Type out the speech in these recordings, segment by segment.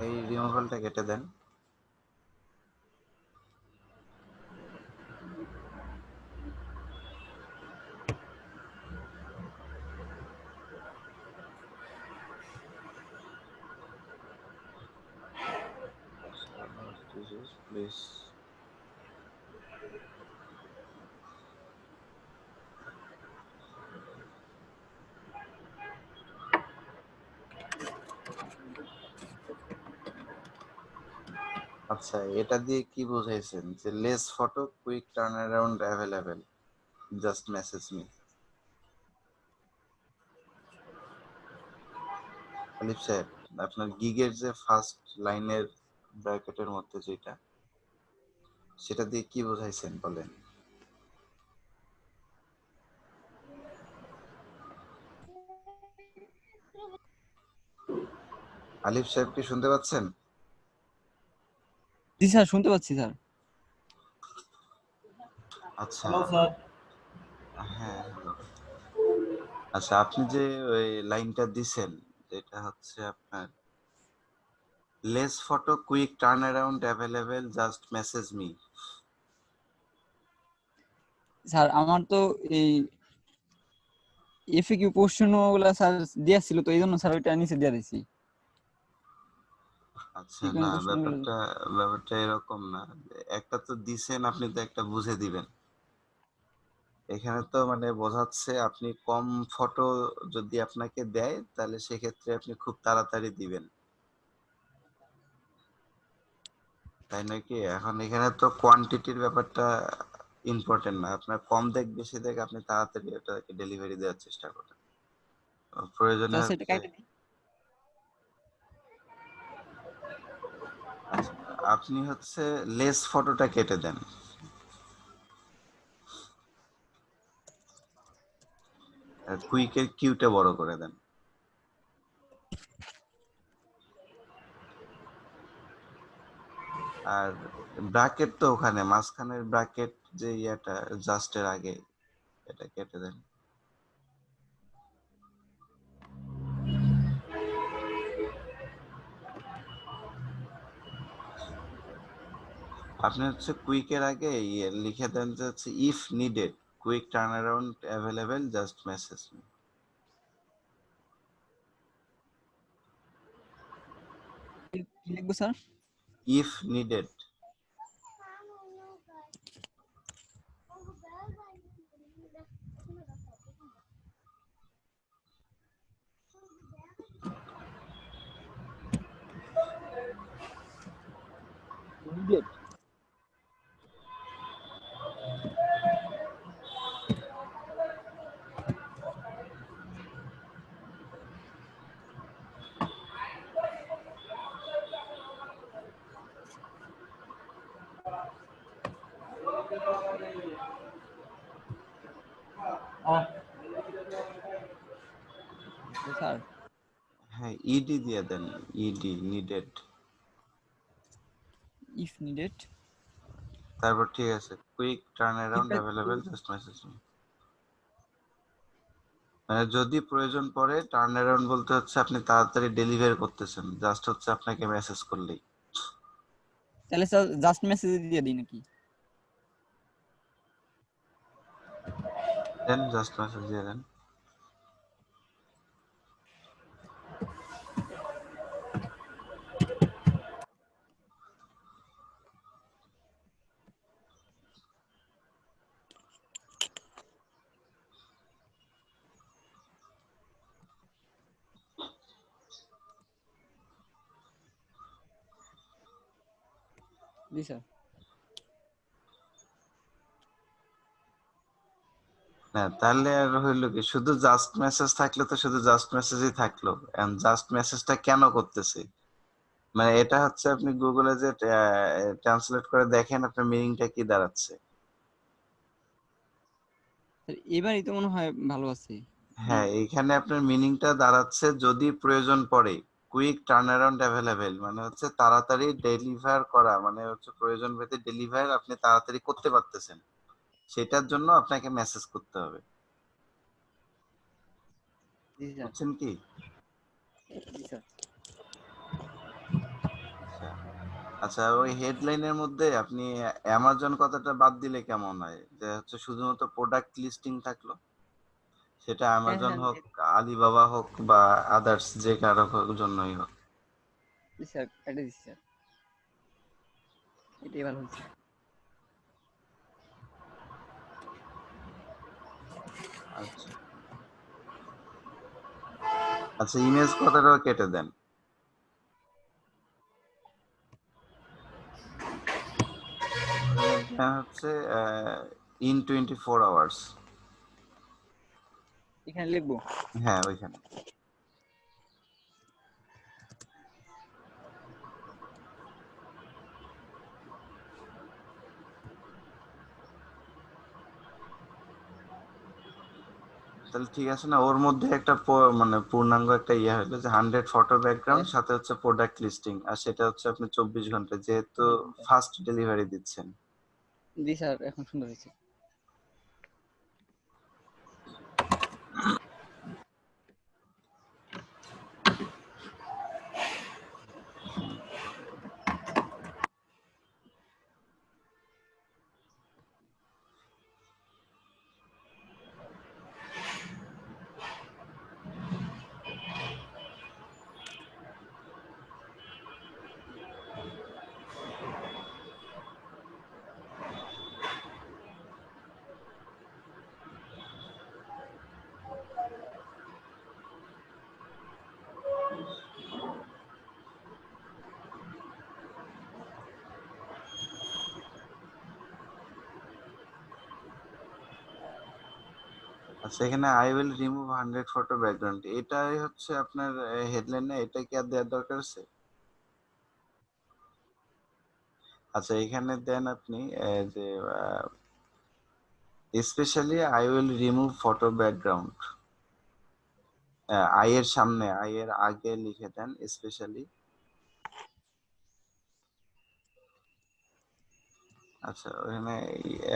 এই রিমুভালটা কেটে দেন। প্লিজ আচ্ছা, এটা দিয়ে কি বোঝাইছেন যে less photo quick turn around available just message me? আলিফ সাহেব, আপনার গিগের যে ফার্স্ট লাইনের ব্র্যাকেটের মধ্যে যেটা, সেটা দিয়ে কি বোঝাইছেন বলেন? আলিফ সাহেব কি শুনতে পাচ্ছেন? জি স্যার, শুনতে পাচ্ছি স্যার। আচ্ছা, হ্যালো স্যার। হ্যাঁ হ্যালো। আচ্ছা, আপনি যে ওই লাইনটা দিছেন, যেটা হচ্ছে আপনার less photo quick turn around available just message me. Sir আমার তো এই এফএকিউ প্রশ্নগুলো স্যার দেয়া ছিল, তো এই জন্য স্যার ওইটা নিচে দিয়ে দিছি। আচ্ছা, ফ্রিকোয়েন্ট না প্রশ্নগুলো। ব্যাপারটা এরকম না। একটা তো দিছেন, আপনি তো একটা বুঝে দিবেন। এখানে তো মানে বোঝাচ্ছে আপনি কম ফটো যদি আপনাকে দেয়, তাহলে সেক্ষেত্রে আপনি খুব তাড়াতাড়ি দিবেন, তাই নাকি? এখন এখানে তো কোয়ান্টিটির ব্যাপারটা ইম্পর্টেন্ট না, আপনার কম দেখ বেশি দেখ, আপনি তাড়াতাড়ি ওটাকে ডেলিভারি দেওয়ার চেষ্টা করেন। প্রয়োজনে স্যার সেটা হচ্ছে, কাটে দিই। আচ্ছা, আপনি হচ্ছে লেস ফটোটা কেটে দেন, আর কুইকের কিউটা বড় করে দেন। আর ব্র্যাকেট তো ওখানে মাঝখানের ব্র্যাকেট, যে ইয়াটা জাস্টের আগে, এটা কেটে দেন। আপনি হচ্ছে কুইকের আগে ইয়ে লিখে দেন যে হচ্ছে if needed quick turn around available just message me. কি লিখবো sir? If needed. Needed. Sir হ্যাঁ, ইডি দিয়ে দেন, ইডি নিডেড। If needed. তারপর ঠিক আছে, কুইক টার্ন অ্যারাউন্ড এটা অ্যাভেলেবেল জাস্ট মেসেজ মি। মানে যদি প্রয়োজন পড়ে, টার্ন অ্যারাউন্ড বলতে হচ্ছে আপনি তাড়াতাড়ি ডেলিভার করতেছেন, জাস্ট হচ্ছে আপনাকে মেসেজ করলেই। তাহলে স্যার জাস্ট মেসেজ দিয়ে দিই নাকি? দেন, জাস্ট মেসেজ দিয়ে দেন। জি স্যার। হ্যাঁ, তাহলে আর হইলো কি, শুধু জাস্ট মেসেজ থাকলে তো শুধু জাস্ট মেসেজই থাকলো। এন্ড জাস্ট মেসেজটা কেন করতেছে, মানে এটা হচ্ছে আপনি গুগলে যে ট্রান্সলেট করে দেখেন আপনার মিনিংটা কি দাঁড়াচ্ছে। স্যার এবারই তো মনে হয় ভালো আছে। হ্যাঁ, এইখানে আপনার মিনিংটা দাঁড়াচ্ছে যদি প্রয়োজন পড়ে কুইক টার্ন অ্যারাউন্ড অ্যাভেলেবেল, মানে হচ্ছে তাড়াতাড়ি ডেলিভার করা, মানে হচ্ছে প্রয়োজন ভেদে ডেলিভার আপনি তাড়াতাড়ি করতে পারতেছেন, সেটার জন্য আপনাকে মেসেজ করতে হবে। জি স্যার। বুঝছেন কি? জি স্যার। আচ্ছা, ওই হেডলাইনের মধ্যে আপনি অ্যামাজন কথাটা বাদ দিলে কেমন হয়? যে হচ্ছে শুধুমাত্র প্রোডাক্ট লিস্টিং থাকলো, সেটা হ্যাঁ অ্যামাজন হ্যাঁ হোক, আলিবাবা হোক বা আদার্স যে কারো জন্যই হোক। জি স্যার, এটা দিচ্ছি স্যার, এটাই ভালো হচ্ছে। আচ্ছা আচ্ছা, ইমেজ কথাটাও কেটে দেন। হচ্ছে ইন 24 hours। এখানে লিখবো। হ্যাঁ, ওইখানে। তাহলে ঠিক আছে না, ওর মধ্যে একটা মানে পূর্ণাঙ্গ একটা ইয়ে হলো যে 100 ফটো ব্যাকগ্রাউন্ড, সাথে হচ্ছে প্রোডাক্ট লিস্টিং, আর সেটা হচ্ছে আপনি 24 ঘন্টা, যেহেতু ফাস্ট ডেলিভারি দিচ্ছেন। জি স্যার, এখন সুন্দর হয়েছে। আচ্ছা, এখানে I will remove 100 photo background, এটাই হচ্ছে আপনার হেডলাইনে, এটা কি আর দেওয়ার দরকার আছে? আচ্ছা, এখানে দেন আপনি যে specially I will remove photo background, I এর সামনে, আই এর আগে লিখে দেন স্পেশালি। আচ্ছা, ওখানে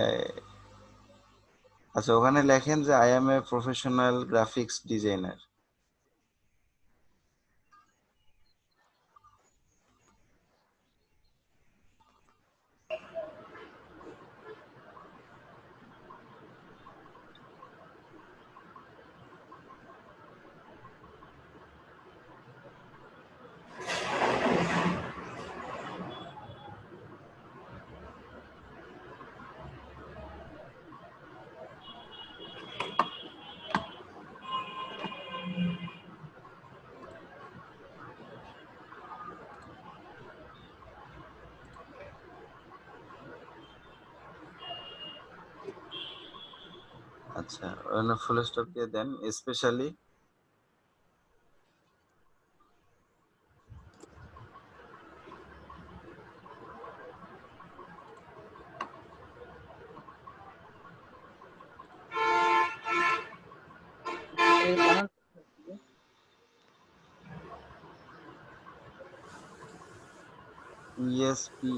আহ, আচ্ছা, ওখানে লেখেন যে I M a professional graphics designer. আচ্ছা, ওখানে ফুল স্টপ দিয়ে দেন স্পেশালি। এই বানান ইএসপি।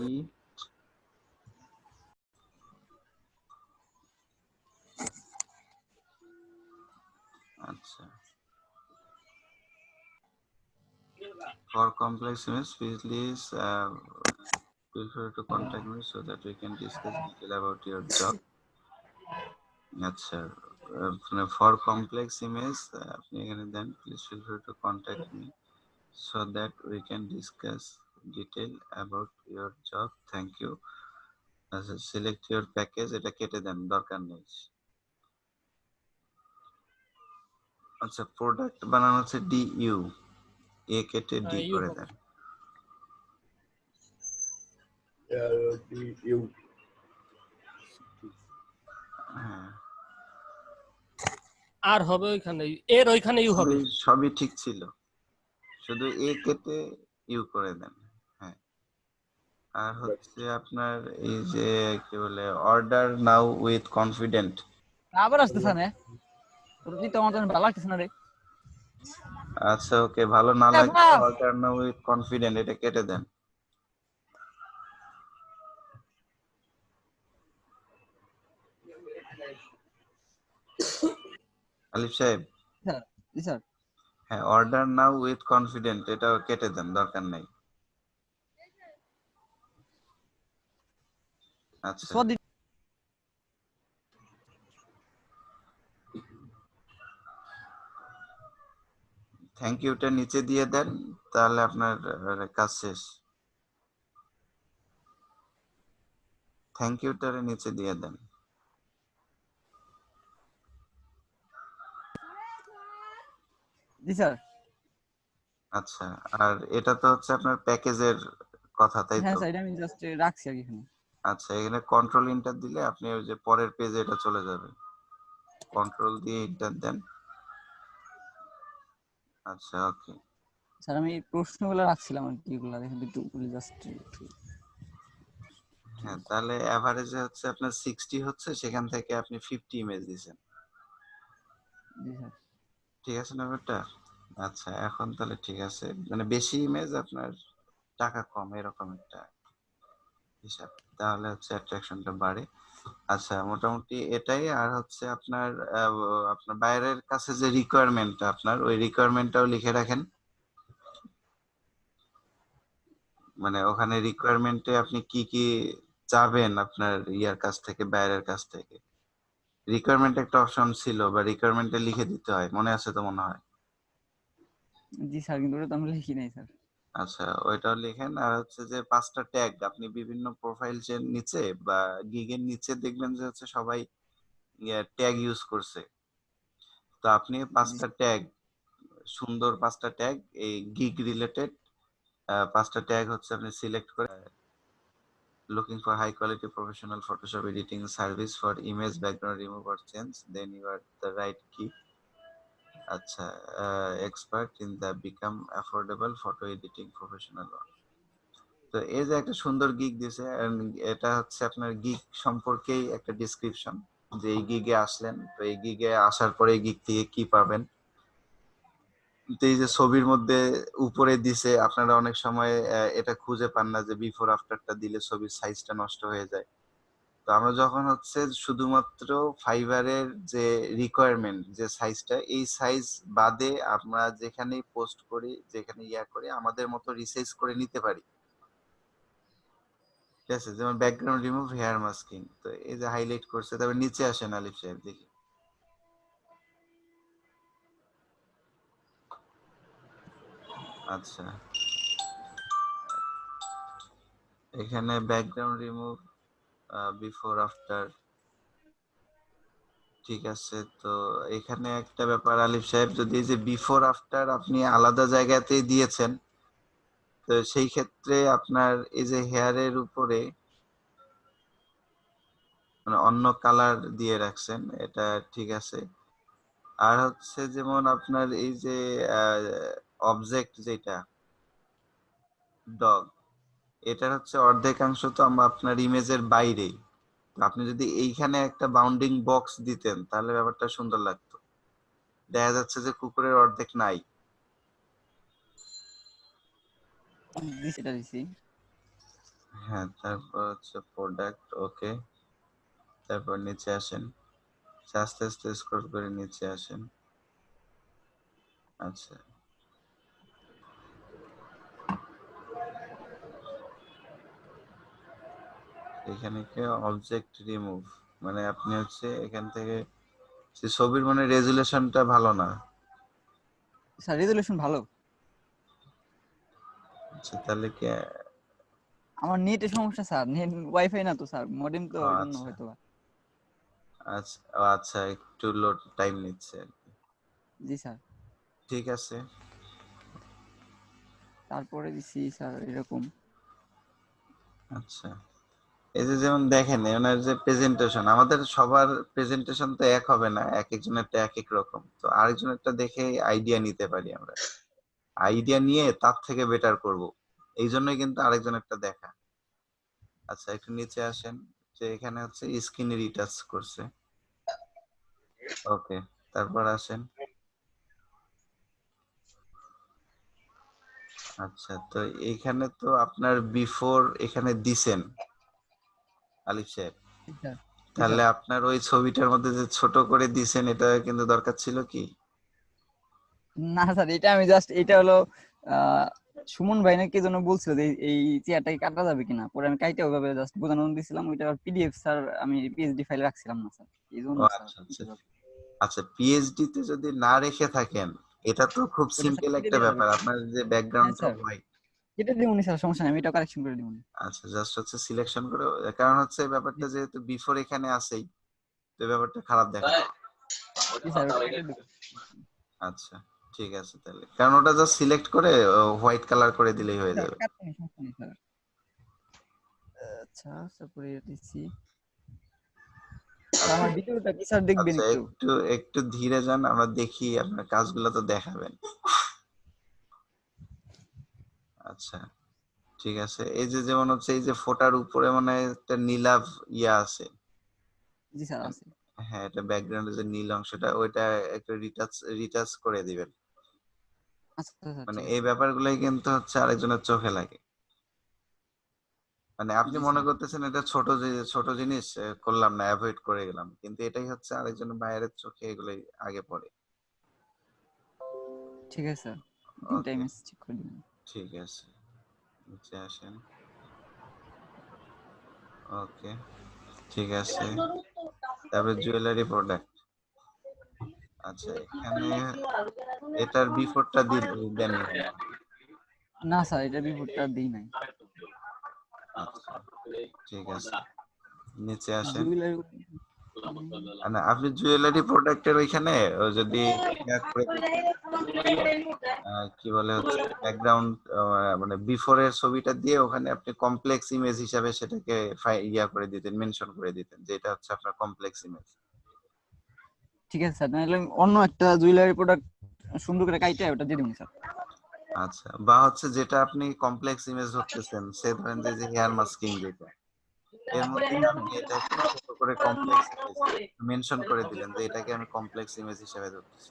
আচ্ছা, for complex image please feel free to contact me so that we can discuss detail about your job. আচ্ছা, ফর কমপ্লেক্স ইমেজ আপনি এখানে দেন please feel free to contact me so that we can discuss detail about your job. Thank you. আচ্ছা, select your package, এটা কেটে দেন, দরকার নেই। আচ্ছা, প্রোডাক্ট বানানো হচ্ছে ডিইউ, এ কেটে ডি ইউ করে হবে। দেন। হ্যাঁ, আর হবে ওইখানে, এর ওইখানে ইউ হবে। সবই ঠিক ছিল, শুধু এ কেটে ইউ করে দেন। হ্যাঁ, আর হচ্ছে আপনার এই যে কি বলে, অর্ডার নাও উইথ কনফিডেন্ট। আবার আসতেছে না, তোর কি তো আমার জন্য ভালো লাগতেছে না রে। আচ্ছা, ওকে, ভালো না লাগলে অর্ডার নাও উইথ কনফিডেন্ট, এটা কেটে দেন। আলিফ সাহেব, স্যার, জি স্যার। হ্যাঁ, অর্ডার নাও উইথ কনফিডেন্ট, এটাও কেটে দেন, দরকার নেই। আচ্ছা সদি থ্যাংক ইউটা নিচে দিয়ে দেন, তাহলে আপনার কাজ শেষ। থ্যাংক ইউটার নিচে দিয়ে দেন। জি স্যার। আচ্ছা, আর এটা তো হচ্ছে আপনার প্যাকেজের কথা, তাই হ্যাঁ তো? স্যার, এটা আমি জাস্ট রাখছি আর কি এখানে। আচ্ছা, এখানে কন্ট্রোল ইন্টার দিলে আপনি ওই যে পরের পেজে এটা চলে যাবে। কন্ট্রোল দিয়ে ইন্টার দেন। আচ্ছা, ওকে। স্যার আমি প্রশ্নগুলো রাখছিলাম আর কি, এগুলা দেখেন একটু জাস্ট। হ্যাঁ, তাহলে এভারেজে হচ্ছে আপনার 60 হচ্ছে, সেখান থেকে আপনি 50 ইমেজ দিয়েছেন। জি স্যার। ঠিক আছে না ব্যাপারটা? আচ্ছা, এখন তাহলে ঠিক আছে, মানে বেশি ইমেজ আপনার টাকা কম, এরকম একটা হিসাব, তাহলে হচ্ছে অ্যাট্রাকশনটা বাড়ে। আচ্ছা, মোটামুটি এটাই। আর হচ্ছে আপনার আপনার বাইরের কাছে যে রিকোয়ারমেন্টটা, আপনার ওই রিকোয়ারমেন্টটাও লিখে রাখেন। মানে ওখানে রিকোয়ারমেন্টে আপনি কি কি চাবেন আপনার ইয়ার কাছ থেকে, বাইরের কাছ থেকে। রিকোয়ারমেন্ট একটা অপশন ছিল, বা রিকোয়ারমেন্টে লিখে দিতে হয়, মনে আছে তো মনে হয়। জি স্যার, কিন্তু ওটা তো আমি লিখি নাই স্যার। আচ্ছা, ওইটাও লিখেন। আর হচ্ছে যে 5টা ট্যাগ আপনি বিভিন্ন প্রোফাইলসের নিচে বা গিগের নিচে দেখবেন যে হচ্ছে সবাই ট্যাগ ইউজ করছে। তো আপনি জি 5টা ট্যাগ, সুন্দর 5টা ট্যাগ, এই গিগ রিলেটেড 5টা ট্যাগ হচ্ছে আপনি সিলেক্ট করে, looking for high quality professional Photoshop editing service for image background remove or change, then you are the right key. আচ্ছা, expert in the become affordable photo editing professional. তো এই যে একটা সুন্দর গিগ দিছে, and এটা হচ্ছে আপনার গিগ সম্পর্কেই একটা ডিসক্রিপশন, যে এই গিগে আসলেন, তো এই গিগে আসার পরে এই গিগ থেকে কি পাবেন। তো এই যে ছবির মধ্যে উপরে দিছে, আপনারা অনেক সময় এটা খুঁজে পান না যে বিফোর আফটারটা দিলে ছবির সাইজটা নষ্ট হয়ে যায়। তো আমরা যখন হচ্ছে শুধুমাত্র ফাইবারের যে রিকোয়ারমেন্ট, যে সাইজটা, এই সাইজ বাদে আমরা যেখানেই পোস্ট করি, যেখানে ইয়া করি, আমাদের মতো রিসাইজ করে নিতে পারি। ঠিক আছে, যেমন ব্যাকগ্রাউন্ড রিমুভ, হেয়ার মাস্কিং, তো এই যে হাইলাইট করছে। তবে নিচে আসেন আলিফ সাহেব, দেখি। আচ্ছা, এখানে ব্যাকগ্রাউন্ড রিমুভ, বিফোর আফটার, ঠিক আছে। তো এখানে একটা ব্যাপার আলিফ সাহেব, যদি এই যে বিফোর আফটার আপনি আলাদা জায়গাতেই দিয়েছেন, তো সেই ক্ষেত্রে আপনার এই যে হেয়ারের উপরে মানে অন্য কালার দিয়ে রাখছেন, এটা ঠিক আছে। আর হচ্ছে যেমন আপনার এই যে অবজেক্ট যেটা ডগ, এটার হচ্ছে অর্ধেকাংশ তো আমরা আপনার ইমেজের বাইরেই। তো আপনি যদি এইখানে একটা বাউন্ডিং বক্স দিতেন, তাহলে ব্যাপারটা সুন্দর লাগতো। দেখা যাচ্ছে যে কুকুরের অর্ধেক নাই। জি সেটা দিছি। হ্যাঁ, তারপর হচ্ছে প্রোডাক্ট, ওকে। তারপর নিচে আসেন, আস্তে আস্তে স্ক্রল করে নিচে আসেন। আচ্ছা, এখানে কি অবজেক্ট রিমুভ, মানে আপনি হচ্ছে এখান থেকে যে ছবির মানে রেজুলেশনটা ভালো না। স্যার রেজুলেশন ভালো। আচ্ছা, তাহলে কি আমার নেটের সমস্যা স্যার, নেট ওয়াইফাই না তো স্যার, মডেম তো, এই জন্য আচ্ছা হয়তো বা। আচ্ছা আচ্ছা, একটু লোড টাইম নিচ্ছে আর কি। জি স্যার। ঠিক আছে। তারপরে দিছি স্যার এরকম। আচ্ছা, এই যে যেমন দেখেন ওনার যে প্রেজেন্টেশন, আমাদের সবার প্রেজেন্টেশন তো এক হবে না, এক একজনেরটা এক এক রকম। তো আরেকজনেরটা দেখে আইডিয়া নিতে পারি আমরা, আইডিয়া নিয়ে তার থেকে বেটার করব, এই জন্যই কিন্তু আরেকজনেরটা দেখা। আচ্ছা, একটু নিচে আসেন, যে এখানে হচ্ছে স্ক্রিনে রিটাচ করছে, ওকে। তারপর আসেন। আচ্ছা, তো এইখানে তো আপনার বিফোর এখানে দিছেন আলিফ সাহেব, জি স্যার। জি স্যার। তাহলে আপনার ওই ছবিটার মধ্যে যে ছোট করে দিছেন, এটা কিন্তু দরকার ছিল কি? না স্যার, এটা আমি জাস্ট, এটা হলো সুমন ভাই নাকি যেন বলছিল যে এই চেয়ারটাকে কাটা যাবে কিনা, পরে আমি কাইটা ওইভাবে জাস্ট বোঝানো দিছিলাম, ওইটা পিডিএফ স্যার আমি পিএইচডি ফাইলে রাখছিলাম না স্যার, এই ও জন্য স্যার। আচ্ছা আচ্ছা আচ্ছা, পিএইচডি তে যদি না রেখে থাকেন, এটা তো খুব ওটা স্যার সিম্পল কেটে একটা দেওয়া হবে। ব্যাপার। আপনার যে হ্যাঁ ব্যাকগ্রাউন্ডটা স্যার, হোয়াইট, কেটে দিবনি স্যার, সমস্যা নেই, আমি এটা কারেকশন করে দিবনি। আচ্ছা জাস্ট হচ্ছে সিলেকশন করে, কারণ হচ্ছে এই ব্যাপারটা যেহেতু বিফোর এখানে আসেই, তো এই ব্যাপারটা খারাপ দেখাচ্ছে। জি স্যার, ওটা কেটে দেবো। আচ্ছা ঠিক আছে তাহলে, কারণ ওটা জাস্ট সিলেক্ট করে হোয়াইট কালার করে দিলেই হয়ে স্যার যাবে। কাটবেন, সমস্যা নেই স্যার। আচ্ছা, তারপরে দিচ্ছি স্যার, আমার ভিডিওটা কি স্যার দেখবেন আচ্ছা একটু? একটু একটু ধীরে যান, আমরা দেখি আপনার কাজগুলো তো দেখাবেন। আচ্ছা ঠিক আছে, এই যে যেমন হচ্ছে এই যে ফোটার উপরে মানে একটা নীলাভ ইয়া আছে, জি স্যার আছে। হ্যাঁ এটা ব্যাকগ্রাউন্ডে যে নীল অংশটা ওইটা একটু রিটাচ রিটাচ করে দিবেন। আচ্ছা স্যার, মানে ঠিক এই আছে। ব্যাপারগুলোই কিন্তু হচ্ছে আরেকজনের চোখে লাগে। মানে আপনি জি মনে স্যার, করতেছেন এটা ছোট যে ছোট জিনিস করলাম না, অ্যাভয়েড করে গেলাম, কিন্তু এটাই হচ্ছে আরেকজন বাইরের চোখে এগুলোই আগে পড়ে। ঠিক আছে স্যার, তিনটা ওকে ইমেজ চেক করে দিবেন। ঠিক আছে, নিচে আসেন। ওকে ঠিক আছে, তারপরে জুয়েলারি প্রোডাক্ট। আচ্ছা এখানে এটার বিফোরটা দেননি মনে হয়। না স্যার, এটা রিপোর্টটা দিই নাই। আচ্ছা ঠিক আছে, নিচে আসেন। জুয়েলারি, না আপনি জুয়েলারি প্রোডাক্টের ওইখানে যদি ইয়া করে দিতেন, কি বলে হচ্ছে ব্যাকগ্রাউন্ড, মানে বিফোরের ছবিটা দিয়ে ওখানে আপনি কমপ্লেক্স ইমেজ হিসাবে সেটাকে ইয়া করে দিতেন, মেনশন করে দিতেন যে এটা হচ্ছে আপনার কমপ্লেক্স ইমেজ। ঠিক আছে স্যার, তাহলে আমি অন্য একটা জুয়েলারি প্রোডাক্ট সুন্দর করে কাইটা ওটা দিয়ে দিবনি স্যার। আচ্ছা, বা হচ্ছে যেটা আপনি কমপ্লেক্স ইমেজ ধরতেছেন, সে ধরেন যে হেয়ার মাস্কিং যেটা, এর মধ্যে জি স্যার। আপনি এটাকে ছোট করে কমপ্লেক্স ইমেজ মেনশন করে দিলেন যে এটাকে আমি কমপ্লেক্স ইমেজ হিসেবে ধরতেছি।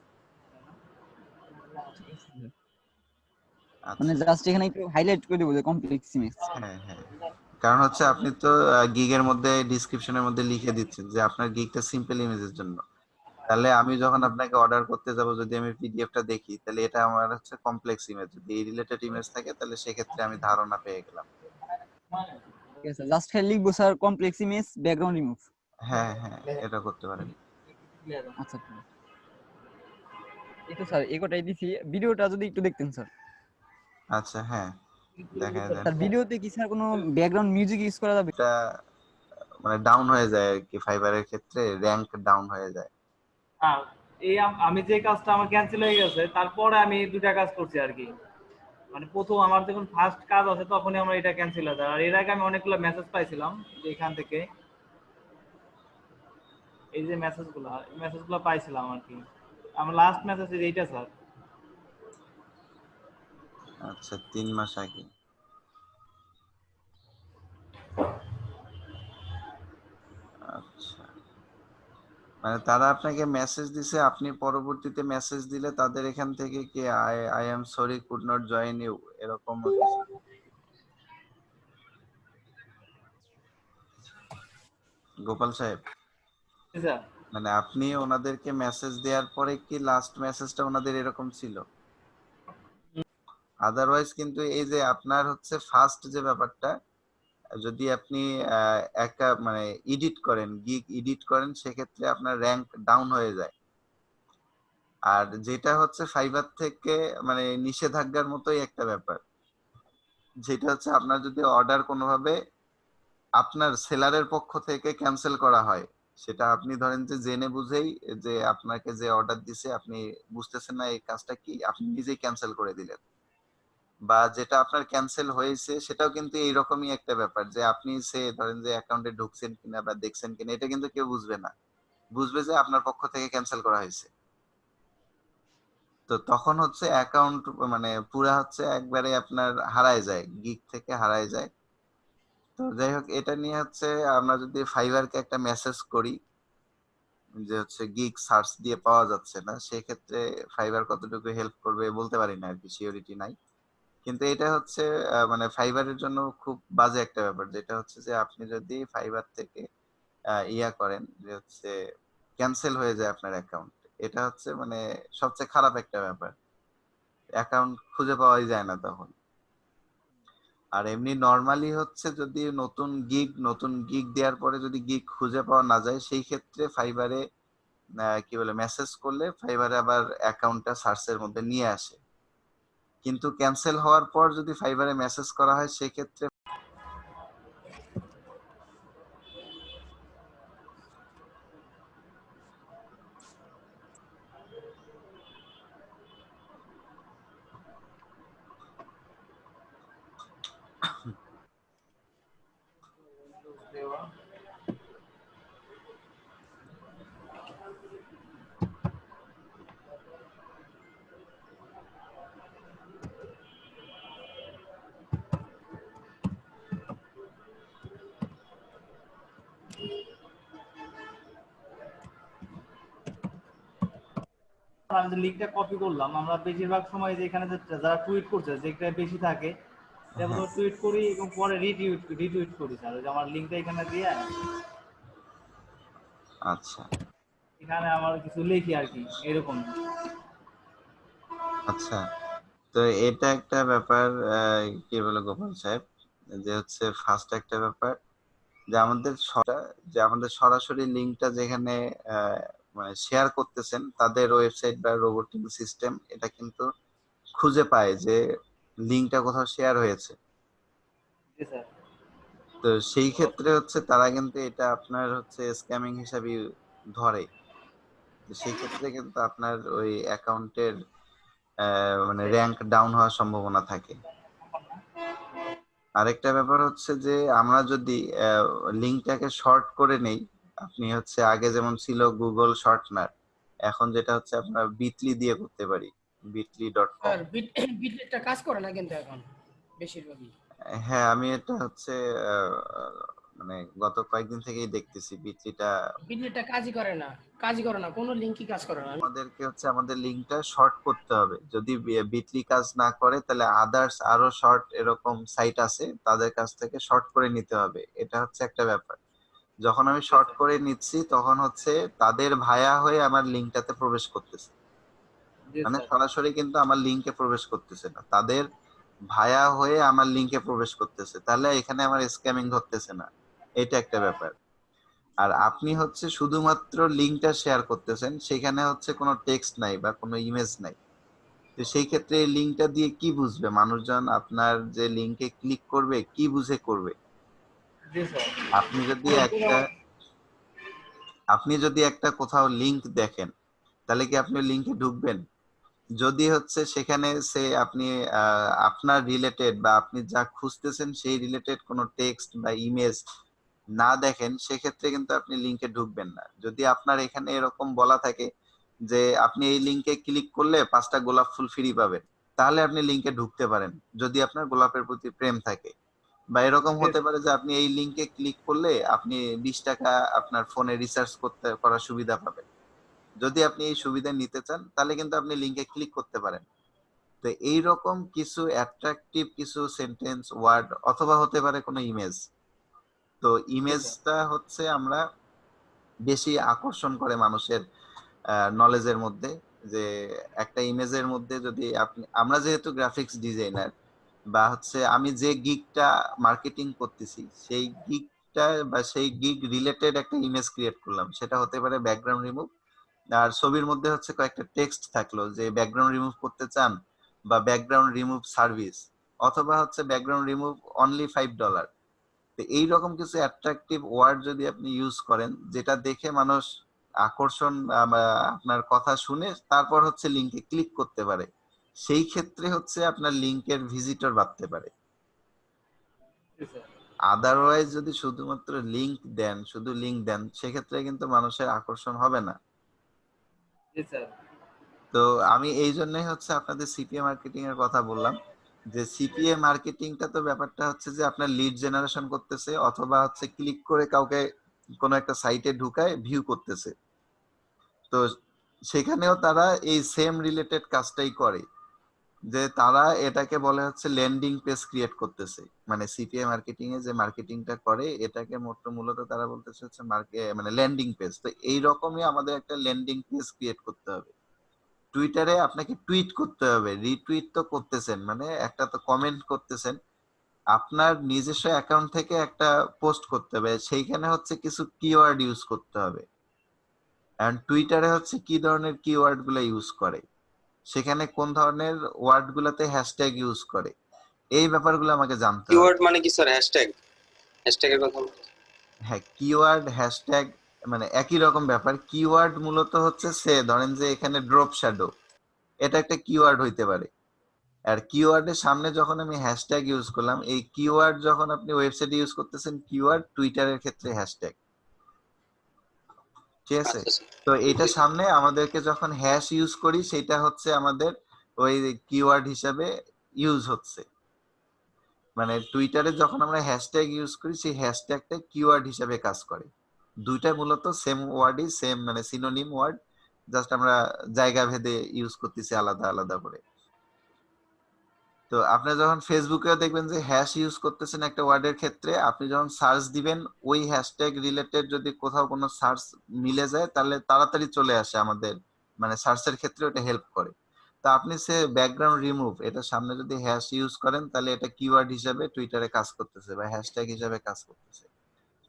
ঠিক আছে স্যার। মানে আচ্ছা জাস্ট এখানে একটু হাইলাইট করে দেবো যে কমপ্লেক্স ইমেজ। হ্যাঁ হ্যাঁ, কারণ হচ্ছে আপনি তো গিগের মধ্যে ডিসক্রিপশনের মধ্যে লিখে দিচ্ছেন যে আপনার গিগটা সিম্পল ইমেজের জন্য, তাহলে আমি যখন আপনাকে অর্ডার করতে যাব, যদি আমি পিডিএফটা দেখি, তাহলে এটা আমার হচ্ছে কমপ্লেক্স ইমেজ, যদি এই রিলেটেড ইমেজ থাকে তাহলে সেক্ষেত্রে আমি ধারণা পেয়ে গেলাম। ঠিক আছে, জাস্ট খালি লিখবো sir complex image background remove. হ্যাঁ হ্যাঁ, এটা করতে পারেন। আচ্ছা ঠিক আছে। এই তো স্যার এই কটাই দিছি, ভিডিওটা যদি একটু দেখতেন স্যার। আচ্ছা হ্যাঁ, দেখা দেন। স্যার ভিডিওতে কি স্যার কোনো ব্যাকগ্রাউন্ড মিউজিক ইউজ করা যাবে? এটা মানে ডাউন হয়ে যায় আর কি, ফাইবারের ক্ষেত্রে র্যাঙ্ক ডাউন হয়ে যায়। হ্যাঁ, আমি যে কাজটা আমার ক্যান্সেল হয়ে গেছে তারপরে আমি দুটা কাজ করছি আর কি। মানে প্রথম আমার যখন ফার্স্ট কাজ আছে তখনই আমার এটা ক্যান্সেল হয়ে যায়। আর এর আগে আমি অনেকগুলো মেসেজ পাইছিলাম যে এখান থেকে এই যে মেসেজগুলো পাইছিলাম আর কি। আমার লাস্ট মেসেজ এইটা স্যার। আচ্ছা 3 মাস আগে। আচ্ছা, মানে তারা আপনাকে মেসেজ দিছে, আপনি পরবর্তীতে মেসেজ দিলে তাদের এখান থেকে কি I I am sorry could not join you এরকম কিছু? গোপাল সাহেব, জি স্যার। মানে আপনি ওনাদেরকে মেসেজ দেওয়ার পরে কি লাস্ট মেসেজটা ওনাদের এরকম ছিল? আদারওয়াইজ কিন্তু এই যে আপনার হচ্ছে ফার্স্ট যে ব্যাপারটা, যদি আপনি একটা মানে এডিট করেন, গিগ এডিট করেন, সেক্ষেত্রে আপনার র্যাঙ্ক ডাউন হয়ে যায়। আর যেটা হচ্ছে ফাইবার থেকে মানে নিষেধাজ্ঞার মতোই একটা ব্যাপার, যেটা হচ্ছে আপনার যদি অর্ডার কোনোভাবে আপনার সেলারের পক্ষ থেকে ক্যান্সেল করা হয়, সেটা আপনি ধরেন যে জেনে বুঝেই, যে আপনাকে যে অর্ডার দিছে আপনি বুঝতেছেন না এই কাজটা কি, আপনি নিজেই ক্যান্সেল করে দিলেন, বা যেটা আপনার ক্যান্সেল হয়েছে সেটাও কিন্তু এইরকমই একটা ব্যাপার, যে আপনি সে ধরেন যে অ্যাকাউন্টে ঢুকছেন কিনা বা দেখছেন কিনা এটা কিন্তু কেউ বুঝবে না, বুঝবে যে আপনার পক্ষ থেকে ক্যান্সেল করা হয়েছে। তো তখন হচ্ছে অ্যাকাউন্ট মানে পুরা হচ্ছে একবারে আপনার হারায় যায়, গিগ থেকে হারায় যায়। তো যাই হোক, এটা নিয়ে হচ্ছে আমরা যদি ফাইবারকে একটা মেসেজ করি যে হচ্ছে গিগ সার্চ দিয়ে পাওয়া যাচ্ছে না, সেক্ষেত্রে ফাইবার কতটুকু হেল্প করবে বলতে পারি না আর কি, সিওরিটি নাই। কিন্তু এটা হচ্ছে মানে ফাইবারের জন্য খুব বাজে একটা ব্যাপার, যেটা হচ্ছে যে আপনি যদি ফাইবার থেকে ইয়া করেন যে হচ্ছে ক্যান্সেল হয়ে যায় আপনার অ্যাকাউন্ট, এটা হচ্ছে মানে সবচেয়ে খারাপ একটা ব্যাপার, অ্যাকাউন্ট খুঁজে পাওয়াই যায় না তখন। আর এমনি নরমালি হচ্ছে যদি নতুন গিগ দেওয়ার পরে যদি গিগ খুঁজে পাওয়া না যায়, সেই ক্ষেত্রে ফাইবারে কি বলে মেসেজ করলে ফাইবারে আবার অ্যাকাউন্টটা সার্চের মধ্যে নিয়ে আসে। কিন্তু ক্যান্সেল হওয়ার পর যদি ফাইবারে মেসেজ করা হয় সেক্ষেত্রে আমি যে লিঙ্কটা কপি করলাম, আমরা বেশিরভাগ সময় যে এখানে যারা টুইট করছে যেটা বেশি থাকে যেমন টুইট করি এবং পরে রিটুইট করি স্যার, ওই যে আমার লিঙ্কটা এখানে দিয়ে আচ্ছা এখানে আমার কিছু লিখি আর কি এরকম। আচ্ছা, তো এটা একটা ব্যাপার কি বলে গোপাল সাহেব, যে হচ্ছে ফার্স্ট একটা ব্যাপার যে আমাদের সরাসরি লিঙ্কটা যেখানে মানে শেয়ার করতেছেন তাদের ওয়েবসাইট বা রোবটিং সিস্টেম এটা কিন্তু খুঁজে পায় যে লিঙ্কটা কোথাও শেয়ার হয়েছে। জি স্যার। তো সেই ক্ষেত্রে হচ্ছে তারা কিন্তু এটা আপনার হচ্ছে স্ক্যামিং হিসাবে ধরে। তো সেই ক্ষেত্রে কিন্তু আপনার ওই অ্যাকাউন্টের মানে র্যাঙ্ক ডাউন হওয়ার সম্ভাবনা থাকে। আরেকটা ব্যাপার হচ্ছে যে আমরা যদি লিঙ্কটাকে শর্ট করে নেই, আপনি হচ্ছে আগে যেমন ছিল গুগল শর্টনার, এখন যেটা হচ্ছে আপনার বিটলি দিয়ে করতে পারি, bitly.com। স্যার বিটনেটটা কাজ করে না কিন্তু এখন বেশিরভাগই। হ্যাঁ, আমি এটা হচ্ছে আহ, মানে গত কয়েকদিন থেকেই দেখতেছি বিটলিটা বিটনেটটা কাজই করে না, কোনো লিঙ্কই কাজ করে না। আমাদেরকে হচ্ছে আমাদের লিঙ্কটা শর্ট করতে হবে। যদি বিটলি কাজ না করে তাহলে আদার্স আরো শর্ট এরকম সাইট আছে তাদের কাছ থেকে শর্ট করে নিতে হবে, এটা হচ্ছে একটা ব্যাপার। যখন আমি শর্ট করে নিচ্ছি তখন হচ্ছে তাদের ভায়া হয়ে আমার লিঙ্কটাতে প্রবেশ করতেছে, জি মানে স্যার। সরাসরি কিন্তু আমার লিঙ্কে প্রবেশ করতেছে না, তাদের ভায়া হয়ে আমার লিঙ্কে প্রবেশ করতেছে, তাহলে এখানে আমার স্ক্যামিং ধরতেছে না, এটা একটা ব্যাপার। আর আপনি হচ্ছে শুধুমাত্র লিঙ্কটা শেয়ার করতেছেন, সেখানে হচ্ছে কোনো টেক্সট নাই বা কোনো ইমেজ নাই। তো সেই ক্ষেত্রে এই লিঙ্কটা দিয়ে কি বুঝবে মানুষজন, আপনার যে লিঙ্কে ক্লিক করবে কি বুঝে করবে? জি স্যার। আপনি যদি একটা কোথাও লিংক দেখেন তাহলে কি আপনি লিংকে ঢুকবেন? যদি হচ্ছে সেখানে আপনি আপনার রিলেটেড বা আপনি যা খুঁজতেছেন সেই রিলেটেড কোনো টেক্সট বা ইমেজ না দেখেন সেক্ষেত্রে কিন্তু আপনি লিংকে ঢুকবেন না। যদি আপনার এখানে এরকম বলা থাকে যে আপনি এই লিংকে ক্লিক করলে 5টা গোলাপ ফুল ফ্রি পাবেন, তাহলে আপনি লিংকে ঢুকতে পারেন যদি আপনার গোলাপের প্রতি প্রেম থাকে। বা এরকম হতে পারে যে আপনি এই লিংকে ক্লিক করলে আপনি 20 টাকা আপনার ফোনে রিচার্জ করার সুবিধা পাবেন। যদি আপনি এই সুবিধা নিতে চান তাহলে কিন্তু আপনি লিংকে ক্লিক করতে পারেন। তো এইরকম কিছু অ্যাট্রাকটিভ কিছু সেন্টেন্স ওয়ার্ড অথবা হতে পারে কোনো ইমেজ। তো জি স্যার। ইমেজটা হচ্ছে আমরা বেশি আকর্ষণ করে মানুষের নলেজের মধ্যে, যে একটা ইমেজের মধ্যে যদি আমরা যেহেতু গ্রাফিক্স ডিজাইনার বা হচ্ছে আমি যে গিগটা মার্কেটিং করতেছি সেই গিগটা বা সেই গিগ রিলেটেড একটা ইমেজ ক্রিয়েট করলাম, সেটা হতে পারে ব্যাকগ্রাউন্ড রিমুভ, আর ছবির মধ্যে হচ্ছে কয়েকটা টেক্সট থাকলো যে ব্যাকগ্রাউন্ড রিমুভ করতে চান বা ব্যাকগ্রাউন্ড রিমুভ সার্ভিস, অথবা হচ্ছে ব্যাকগ্রাউন্ড রিমুভ অনলি $5। তো এইরকম কিছু অ্যাট্রাকটিভ ওয়ার্ড যদি আপনি ইউজ করেন যেটা দেখে মানুষ আকর্ষণ বা আপনার কথা শুনে তারপর হচ্ছে লিংকে ক্লিক করতে পারে, সেই ক্ষেত্রে হচ্ছে আপনার লিংকের ভিজিটর বাড়তে পারে। জি স্যার। আদারওয়াইজ যদি শুধুমাত্র শুধু লিংক দেন সেক্ষেত্রে কিন্তু মানুষের আকর্ষণ হবে না। জি স্যার। তো আমি এই জন্যই হচ্ছে আপনাদের সিপিএ মার্কেটিং এর কথা বললাম, যে সিপিএ মার্কেটিংটা তো ব্যাপারটা হচ্ছে যে আপনার লিড জেনারেশন করতেছে অথবা হচ্ছে ক্লিক করে কাউকে কোনো একটা সাইটে ঢুকায় ভিউ করতেছে। তো সেখানেও তারা এই সেম রিলেটেড কাজটাই করে, যে তারা এটাকে বলে হচ্ছে ল্যান্ডিং পেজ ক্রিয়েট করতেছে। মানে সিপিএ মার্কেটিং এ যে মার্কেটিংটা করে এটাকে মূলত তারা বলতেছে হচ্ছে মানে ল্যান্ডিং পেজ। তো এই রকমই আমাদের একটা ল্যান্ডিং পেজ ক্রিয়েট করতে হবে। টুইটারে আপনাকে টুইট করতে হবে, রিটুইট তো করতেছেন, মানে একটা তো কমেন্ট করতেছেন, আপনার নিজস্ব অ্যাকাউন্ট থেকে একটা পোস্ট করতে হবে, সেইখানে হচ্ছে কিছু কিওয়ার্ড ইউজ করতে হবে। এন্ড টুইটারে হচ্ছে কি ধরনের কিওয়ার্ড গুলো ইউজ করে, সেখানে কোন ধরনের ওয়ার্ড গুলাতে হ্যাশট্যাগ ইউজ করে, এই ব্যাপারগুলো আমাকে জানতে হবে। কিওয়ার্ড মানে কি স্যার? হ্যাশট্যাগ? হ্যাশট্যাগের কথা বলছেন? হ্যাঁ, কিওয়ার্ড হ্যাশট্যাগ মানে একই রকম ব্যাপার। কিওয়ার্ড মূলত হচ্ছে সে ধরেন যে এখানে ড্রপ শ্যাডো, এটা একটা কিওয়ার্ড হইতে পারে। আর কিওয়ার্ডের সামনে যখন আমি হ্যাশট্যাগ ইউজ করলাম, এই কিওয়ার্ড যখন আপনি ওয়েবসাইটে ইউজ করতেছেন কিওয়ার্ড, টুইটারের ক্ষেত্রে হ্যাশট্যাগ, ঠিক আছে? আচ্ছা স্যার। তো এটা সামনে আমাদেরকে যখন হ্যাশ ইউজ করি, সেটা হচ্ছে আমাদের ওই কিওয়ার্ড হিসাবে ইউজ হচ্ছে। মানে টুইটারে যখন আমরা হ্যাশট্যাগ ইউজ করি, সেই হ্যাশট্যাগটা কিওয়ার্ড হিসাবে কাজ করে। দুইটা মূলত সেম ওয়ার্ডই, সেম মানে সিনোনিম ওয়ার্ড, জাস্ট আমরা জায়গা ভেদে ইউজ করতেছি আলাদা আলাদা করে। তো আপনি যখন ফেসবুকেও দেখবেন যে হ্যাশ ইউজ করতেছেন একটা ওয়ার্ডের ক্ষেত্রে, আপনি যখন সার্চ দিবেন ওই হ্যাশট্যাগ রিলেটেড যদি কোথাও কোনো সার্চ মিলে যায়, তাহলে তাড়াতাড়ি চলে আসে আমাদের, মানে সার্চের ক্ষেত্রে ওটা হেল্প করে। তো আপনি সে ব্যাকগ্রাউন্ড রিমুভ এটা সামনে যদি হ্যাশ ইউজ করেন, তাহলে এটা কিওয়ার্ড হিসাবে টুইটারে কাজ করতেছে বা হ্যাশট্যাগ হিসাবে কাজ করতেছে।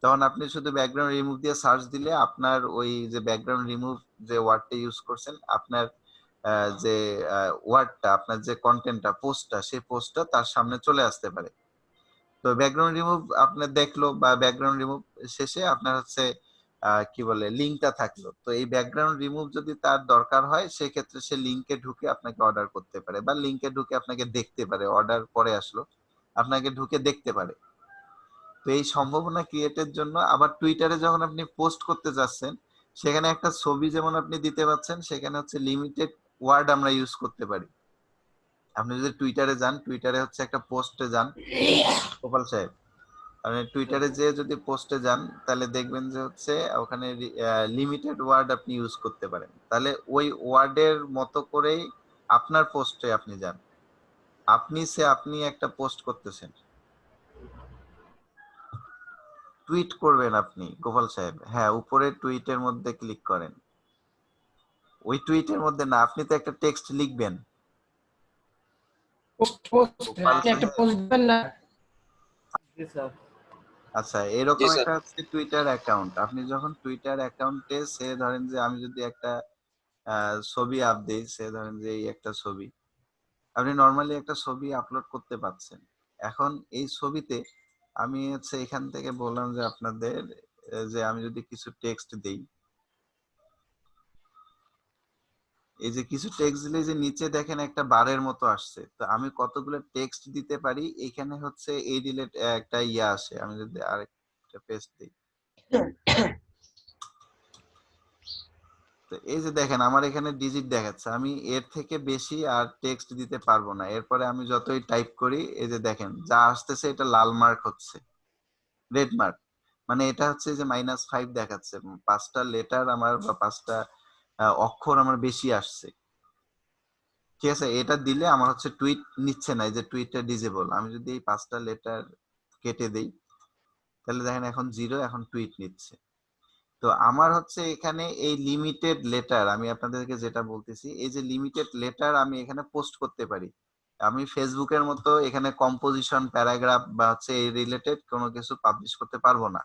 তখন আপনি শুধু ব্যাকগ্রাউন্ড রিমুভ দিয়ে সার্চ দিলে আপনার ওই যে ব্যাকগ্রাউন্ড রিমুভ যে ওয়ার্ডটা ইউজ করছেন, আপনার যে ওয়ার্ডটা, আপনার যে কন্টেন্টটা, পোস্টটা, সেই পোস্টটা তার সামনে চলে আসতে পারে। তো ব্যাকগ্রাউন্ড রিমুভ আপনার দেখলো, বা ব্যাকগ্রাউন্ড রিমুভ শেষে আপনার হচ্ছে কি বলে লিঙ্কটা থাকলো। তো এই ব্যাকগ্রাউন্ড রিমুভ যদি তার দরকার হয়, সেক্ষেত্রে সে লিঙ্কে ঢুকে আপনাকে অর্ডার করতে পারে, বা লিঙ্কে ঢুকে আপনাকে দেখতে পারে। অর্ডার পরে আসলো, আপনাকে ঢুকে দেখতে পারে। তো এই সম্ভাবনা ক্রিয়েটের জন্য আবার টুইটারে যখন আপনি পোস্ট করতে যাচ্ছেন, সেখানে একটা ছবি যেমন আপনি দিতে পারছেন, সেখানে হচ্ছে লিমিটেড ওয়ার্ড আমরা ইউজ করতে পারি। আপনি যদি টুইটারে যান, টুইটারে হচ্ছে একটা পোস্টে যান, গোপাল সাহেব, আপনি টুইটারে যে যদি পোস্টে যান, তাহলে দেখবেন যে হচ্ছে ওখানে লিমিটেড ওয়ার্ড আপনি ইউজ করতে পারেন। তাহলে ওই ওয়ার্ডের মতো করেই আপনার পোস্টে আপনি যান। আপনি একটা পোস্ট করতেছেন, টুইট করবেন আপনি গোপাল সাহেব, হ্যাঁ, উপরে টুইটের মধ্যে ক্লিক করেন। ওই টুইটের মধ্যে না, আপনি তো একটা টেক্সট লিখবেন পোস্ট পোস্ট গোপাল আপনি একটা সাহেব। পোস্ট দিবেন না? জি স্যার। আচ্ছা, জি এরকম স্যার। একটা হচ্ছে টুইটার অ্যাকাউন্ট। আপনি যখন টুইটার অ্যাকাউন্টে সে ধরেন যে আমি যদি একটা ছবি আপ দেই, সে ধরেন যে এই একটা ছবি, আপনি নর্মালি একটা ছবি আপলোড করতে পারছেন। এখন এই ছবিতে আমি হচ্ছে এখান থেকে বললাম যে আপনাদের যে আমি যদি কিছু টেক্সট দেই, এই যে কিছু টেক্সট দিলে যে নিচে দেখেন একটা বারের মতো আসছে, তো আমি কতগুলো টেক্সট দিতে পারি, এখানে হচ্ছে এই রিলেট একটা ইয়া আসে। আমি যদি আরেকটা পেস্ট দিই, তো এই যে দেখেন আমার এখানে ডিজিট দেখাচ্ছে, আমি এর থেকে বেশি আর টেক্সট দিতে পারবো না। এরপরে আমি যতই টাইপ করি, এই যে দেখেন যা আসতেছে এটা লাল মার্ক হচ্ছে, রেড মার্ক, মানে এটা হচ্ছে যে -5 দেখাচ্ছে। 5টা লেটার আমার বা 5টা অক্ষর আমার বেশি আসছে, ঠিক আছে? এটা দিলে আমার হচ্ছে টুইট নিচ্ছে না, এই যে টুইটটা ডিজেবল। আমি যদি এই 5টা লেটার কেটে দেই, তাহলে দেখেন এখন 0, এখন টুইট নিচ্ছে। তো আমার হচ্ছে এখানে এই লিমিটেড লেটার, আমি আপনাদেরকে যেটা বলতেছি, এই যে লিমিটেড লেটার আমি এখানে পোস্ট করতে পারি। আমি ফেসবুকের মতো এখানে কম্পোজিশন, প্যারাগ্রাফ বা হচ্ছে এই রিলেটেড কোনো কিছু পাবলিশ করতে পারবো না।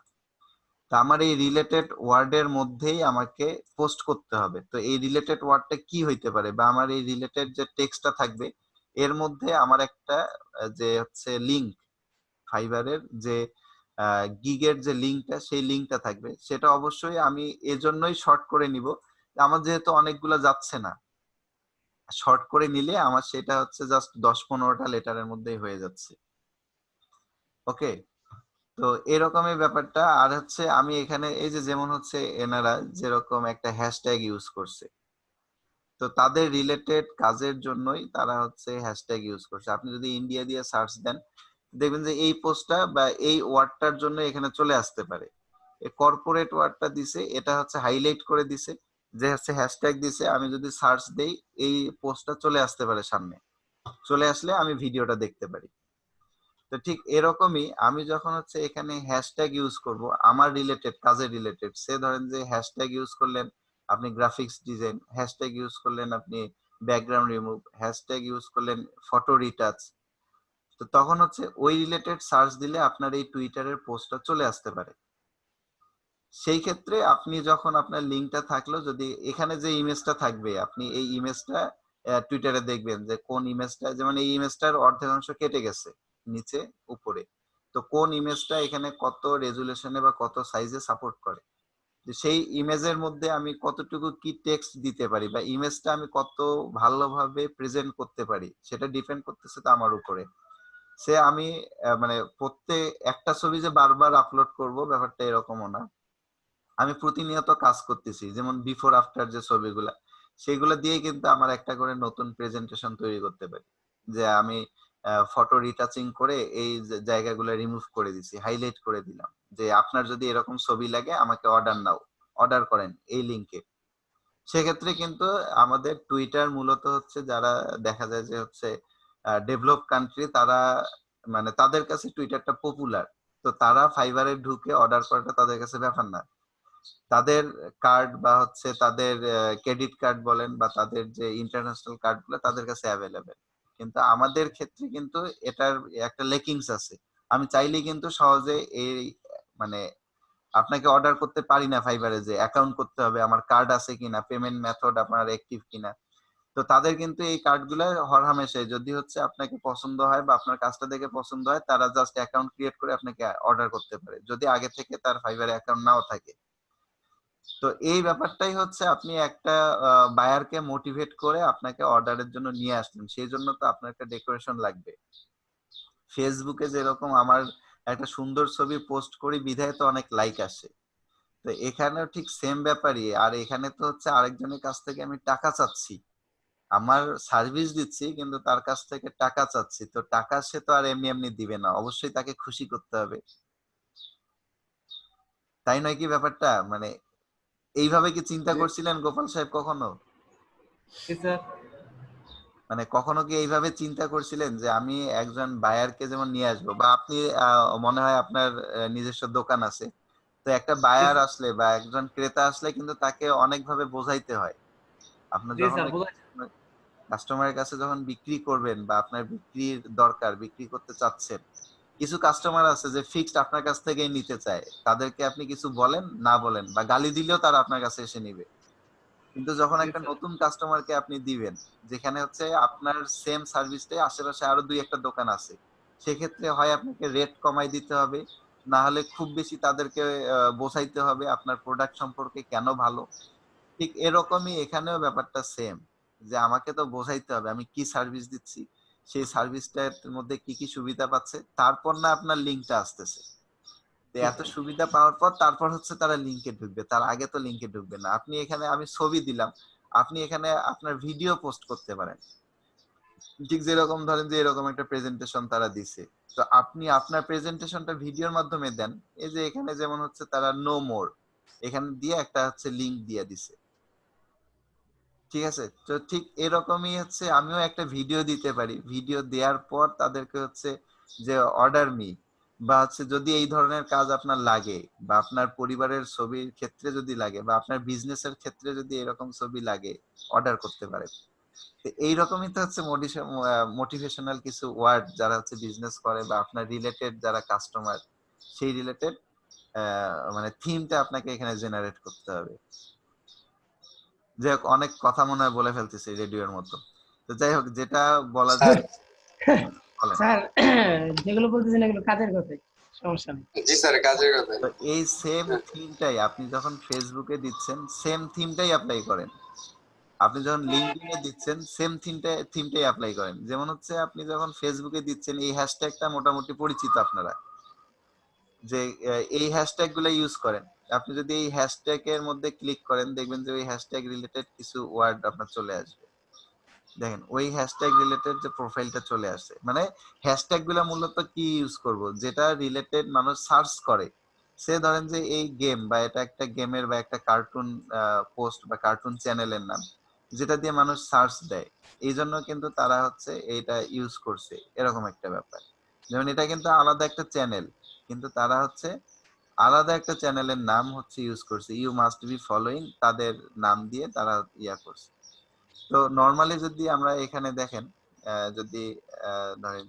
তো আমার এই রিলেটেড ওয়ার্ডের মধ্যেই আমাকে পোস্ট করতে হবে। তো এই রিলেটেড ওয়ার্ডটা কি হইতে পারে, বা আমার এই রিলেটেড যে টেক্সটটা থাকবে, এর মধ্যে আমার একটা যে হচ্ছে লিংক, ফাইবারের যে গিগের যে লিংকটা, সেই লিংকটা থাকবে। সেটা অবশ্যই আমি এজন্যই শর্ট করে নিব, আমার যেহেতু অনেকগুলা যাচ্ছে না, শর্ট করে নিলে আমার সেটা হচ্ছে জাস্ট 10-15টা লেটারের মধ্যেই হয়ে যাচ্ছে। ওকে, তো এরকমই ব্যাপারটা। আর হচ্ছে আমি এখানে এই যে যেমন হচ্ছে এনারা যেরকম একটা হ্যাশট্যাগ ইউজ করছে, তো তাদের রিলেটেড কাজের জন্যই তারা হচ্ছে হ্যাশট্যাগ ইউজ করছে। আপনি যদি ইন্ডিয়া দিয়ে সার্চ দেন, দেখবেন যে এই পোস্টটা বা এই ওয়ার্ডটার জন্য এখানে চলে আসতে পারে। এই কর্পোরেট ওয়ার্ডটা দিছে, এটা হচ্ছে হাইলাইট করে দিছে, যে হচ্ছে হ্যাশট্যাগ দিছে। আমি যদি সার্চ দেই, এই পোস্টটা চলে আসতে পারে সামনে, চলে আসলে আমি ভিডিওটা দেখতে পারি। তো ঠিক এরকমই আমি যখন হচ্ছে এখানে হ্যাশট্যাগ ইউজ করব আমার রিলেটেড, কাজের রিলেটেড, সে ধরেন যে হ্যাশট্যাগ ইউজ করলেন আপনি গ্রাফিক্স ডিজাইন, হ্যাশট্যাগ ইউজ করলেন আপনি ব্যাকগ্রাউন্ড রিমুভ, হ্যাশট্যাগ ইউজ করলেন ফটো রিটাচ। তো তো তখন হচ্ছে ওই রিলেটেড সার্চ দিলে আপনার এই টুইটারের পোস্টটা চলে আসতে পারে। সেই ক্ষেত্রে আপনি যখন আপনার লিঙ্কটা থাকলো, যদি এখানে যে ইমেজটা থাকবে আপনি এই ইমেজটা টুইটারে দেখবেন যে কোন ইমেজটা, যেমন এই ইমেজটার অর্ধেকাংশ কেটে গেছে নিচে উপরে, তো কোন ইমেজটা এখানে কত রেজুলেশনে বা কত সাইজে সাপোর্ট করে, যে সেই ইমেজের মধ্যে আমি কতটুকু কি টেক্সট দিতে পারি বা ইমেজটা আমি কত ভালোভাবে প্রেজেন্ট করতে পারি, সেটা ডিপেন্ড করতেছে তো আমার উপরে। সে আমি মানে প্রত্যেক একটা ছবি যে বারবার আপলোড করব ব্যাপারটা এরকমও না, আমি প্রতিনিয়ত কাজ করতেছি, যেমন বিফোর আফটার যে ছবিগুলা সেগুলো দিয়ে কিন্তু আমার একটা করে নতুন প্রেজেন্টেশন তৈরি করতে পারি, যে আমি ফটো রিটাচিং করে এই জায়গাগুলো রিমুভ করে দিছি, হাইলাইট করে দিলাম, যে আপনার যদি এরকম ছবি লাগে আমাকে অর্ডার নাও, অর্ডার করেন এই লিংকে। সেক্ষেত্রে কিন্তু আমাদের টুইটার মূলত হচ্ছে যারা দেখা যায় যে হচ্ছে ডেভেলপ কান্ট্রি, তারা মানে তাদের কাছে টুইটারটা পপুলার, তো তারা ফাইবারে ঢুকে অর্ডার করাটা তাদের কাছে ব্যাপার না। তাদের কার্ড বা হচ্ছে তাদের ক্রেডিট কার্ড বলেন বা তাদের যে ইন্টারন্যাশনাল কার্ড গুলো তাদের কাছে অ্যাভেলেবেল। কিন্তু আমাদের ক্ষেত্রে কিন্তু এটার একটা লেকিংস আছে, আমি চাইলেই কিন্তু সহজে এই মানে আপনাকে অর্ডার করতে পারি না ফাইবারে, যে অ্যাকাউন্ট করতে হবে, আমার কার্ড আছে কিনা, পেমেন্ট মেথড আপনার অ্যাক্টিভ কিনা। তো তাদের কিন্তু এই কার্ডগুলো হরহামেশাই যদি হচ্ছে আপনাকে পছন্দ হয় বা আপনার কাজটা দেখে পছন্দ হয়, তারা জাস্ট অ্যাকাউন্ট ক্রিয়েট করে আপনাকে অর্ডার করতে পারে যদি আগে থেকে তার ফাইবারে অ্যাকাউন্ট নাও থাকে। তো এই ব্যাপারটাই হচ্ছে আপনি একটা বায়ারকে মোটিভেট করে আপনাকে অর্ডারের জন্য নিয়ে আসলেন, সেই জন্য তো আপনার একটা ডেকোরেশন লাগবে। ফেসবুকে যেরকম আমার একটা সুন্দর ছবি পোস্ট করি বিধায় তো অনেক লাইক আসে, তো এখানেও ঠিক সেম ব্যাপারই। আর এখানে তো হচ্ছে আরেকজনের কাছ থেকে আমি টাকা চাচ্ছি, আমার সার্ভিস দিচ্ছি কিন্তু তার কাছ থেকে টাকা চাচ্ছি, তো টাকা সে তো আর এমনি এমনি দিবে না, অবশ্যই তাকে খুশি করতে হবে, তাই নয় কি ব্যাপারটা? মানে এইভাবে কি চিন্তা করছিলেন গোপাল সাহেব কখনো? জি স্যার। মানে কখনো কি এইভাবে চিন্তা করছিলেন যে আমি একজন বায়ারকে যেমন নিয়ে আসবো, বা আপনি মনে হয় আপনার নিজস্ব দোকান আছে, তো একটা বায়ার আসলে বা একজন ক্রেতা আসলে কিন্তু তাকে অনেকভাবে বোঝাইতে হয়। আপনার জি যখন স্যার বুঝাই। কাস্টমারের কাছে যখন বিক্রি করবেন বা আপনার বিক্রির দরকার, বিক্রি করতে চাচ্ছেন, কিছু কাস্টমার আছে যে ফিক্সড আপনার কাছ থেকেই নিতে চায়, তাদেরকে আপনি কিছু বলেন না বলেন বা গালি দিলেও তারা আপনার কাছে এসে নিবে। কিন্তু যখন জি একটা স্যার। নতুন কাস্টমারকে আপনি দিবেন, যেখানে হচ্ছে আপনার সেম সার্ভিসটাই আশেপাশে আরো দুই একটা দোকান আছে, সেক্ষেত্রে হয় আপনাকে রেট কমাই দিতে হবে, না হলে খুব বেশি তাদেরকে বোঝাইতে হবে আপনার প্রোডাক্ট সম্পর্কে কেন ভালো। ঠিক এরকমই এখানেও ব্যাপারটা সেম, যে আমাকে তো বোঝাইতে হবে আমি কি সার্ভিস দিচ্ছি, সেই সার্ভিসটার মধ্যে কি কি সুবিধা পাচ্ছে, তারপর না আপনার লিঙ্কটা আসতেছে। তো জি এত স্যার। সুবিধা পাওয়ার পর তারপর হচ্ছে তারা লিংকে ঢুকবে, তার আগে তো লিংকে ঢুকবে না। আপনি এখানে আমি ছবি দিলাম, আপনি এখানে আপনার ভিডিও পোস্ট করতে পারেন, ঠিক যেরকম ধরেন যে এরকম একটা প্রেজেন্টেশন তারা দিছে, তো আপনি আপনার প্রেজেন্টেশনটা ভিডিওর মাধ্যমে দেন। এই যে এখানে যেমন হচ্ছে তারা নো মোর এখানে দিয়ে একটা হচ্ছে লিংক দিয়ে দিছে, ঠিক আছে? তো ঠিক এরকমই হচ্ছে আমিও একটা ভিডিও দিতে পারি, ভিডিও দেওয়ার পর তাদেরকে হচ্ছে যে অর্ডার মি, বা হচ্ছে যদি এই ধরনের কাজ আপনার লাগে বা আপনার পরিবারের ছবির ক্ষেত্রে যদি লাগে বা আপনার বিজনেসের ক্ষেত্রে যদি এরকম ছবি লাগে, অর্ডার করতে পারেন। তো এইরকমই তো হচ্ছে মোটিভেশনাল কিছু ওয়ার্ড যারা হচ্ছে বিজনেস করে বা আপনার রিলেটেড যারা কাস্টমার, সেই রিলেটেড মানে থিমটা আপনাকে এখানে জেনারেট করতে হবে। যাই হোক, অনেক কথা মনে হয় বলে ফেলতেছি রেডিওর মতো। তো যাই হোক, যেটা বলা স্যার যায় বলেন। স্যার যেগুলো বলতেছেন এগুলো কাজের কথাই, সমস্যা নেই। জি স্যার, কাজের কথা। তো এই সেম থিমটাই আপনি যখন ফেসবুকে দিচ্ছেন, সেম থিমটাই অ্যাপ্লাই করেন। আপনি যখন লিঙ্কডইনে দিচ্ছেন, সেম থিমটাই অ্যাপ্লাই করেন। যেমন হচ্ছে আপনি যখন ফেসবুকে দিচ্ছেন, এই হ্যাশট্যাগটা মোটামুটি পরিচিত আপনারা, যে এই হ্যাশট্যাগ গুলো ইউজ করেন। আপনি যদি এই হ্যাশট্যাগ এর মধ্যে ক্লিক করেন, দেখবেন যে ওই হ্যাশট্যাগ রিলেটেড কিছু ওয়ার্ড আপনার চলে আসবে। দেখেন ওই হ্যাশট্যাগ রিলেটেড যে প্রোফাইলটা চলে আসে, মানে হ্যাশট্যাগ গুলা মূলত কি ইউজ করব, যেটা রিলেটেড মানুষ সার্চ করে। সে ধরেন যে এই গেম বা এটা একটা গেমের বা একটা কার্টুন পোস্ট বা কার্টুন চ্যানেলের নাম, যেটা দিয়ে মানুষ সার্চ দেয়, এই জন্য কিন্তু তারা হচ্ছে এইটা ইউজ করছে, এরকম একটা ব্যাপার। যেমন এটা কিন্তু আলাদা একটা চ্যানেল, কিন্তু তারা হচ্ছে আলাদা একটা চ্যানেলের নাম হচ্ছে ইউজ করছে, ইউ মাস্ট বি ফলোইং, তাদের নাম দিয়ে তারা ইয়া করছে। তো নরমালি যদি আমরা এখানে দেখেন, যদি ধরেন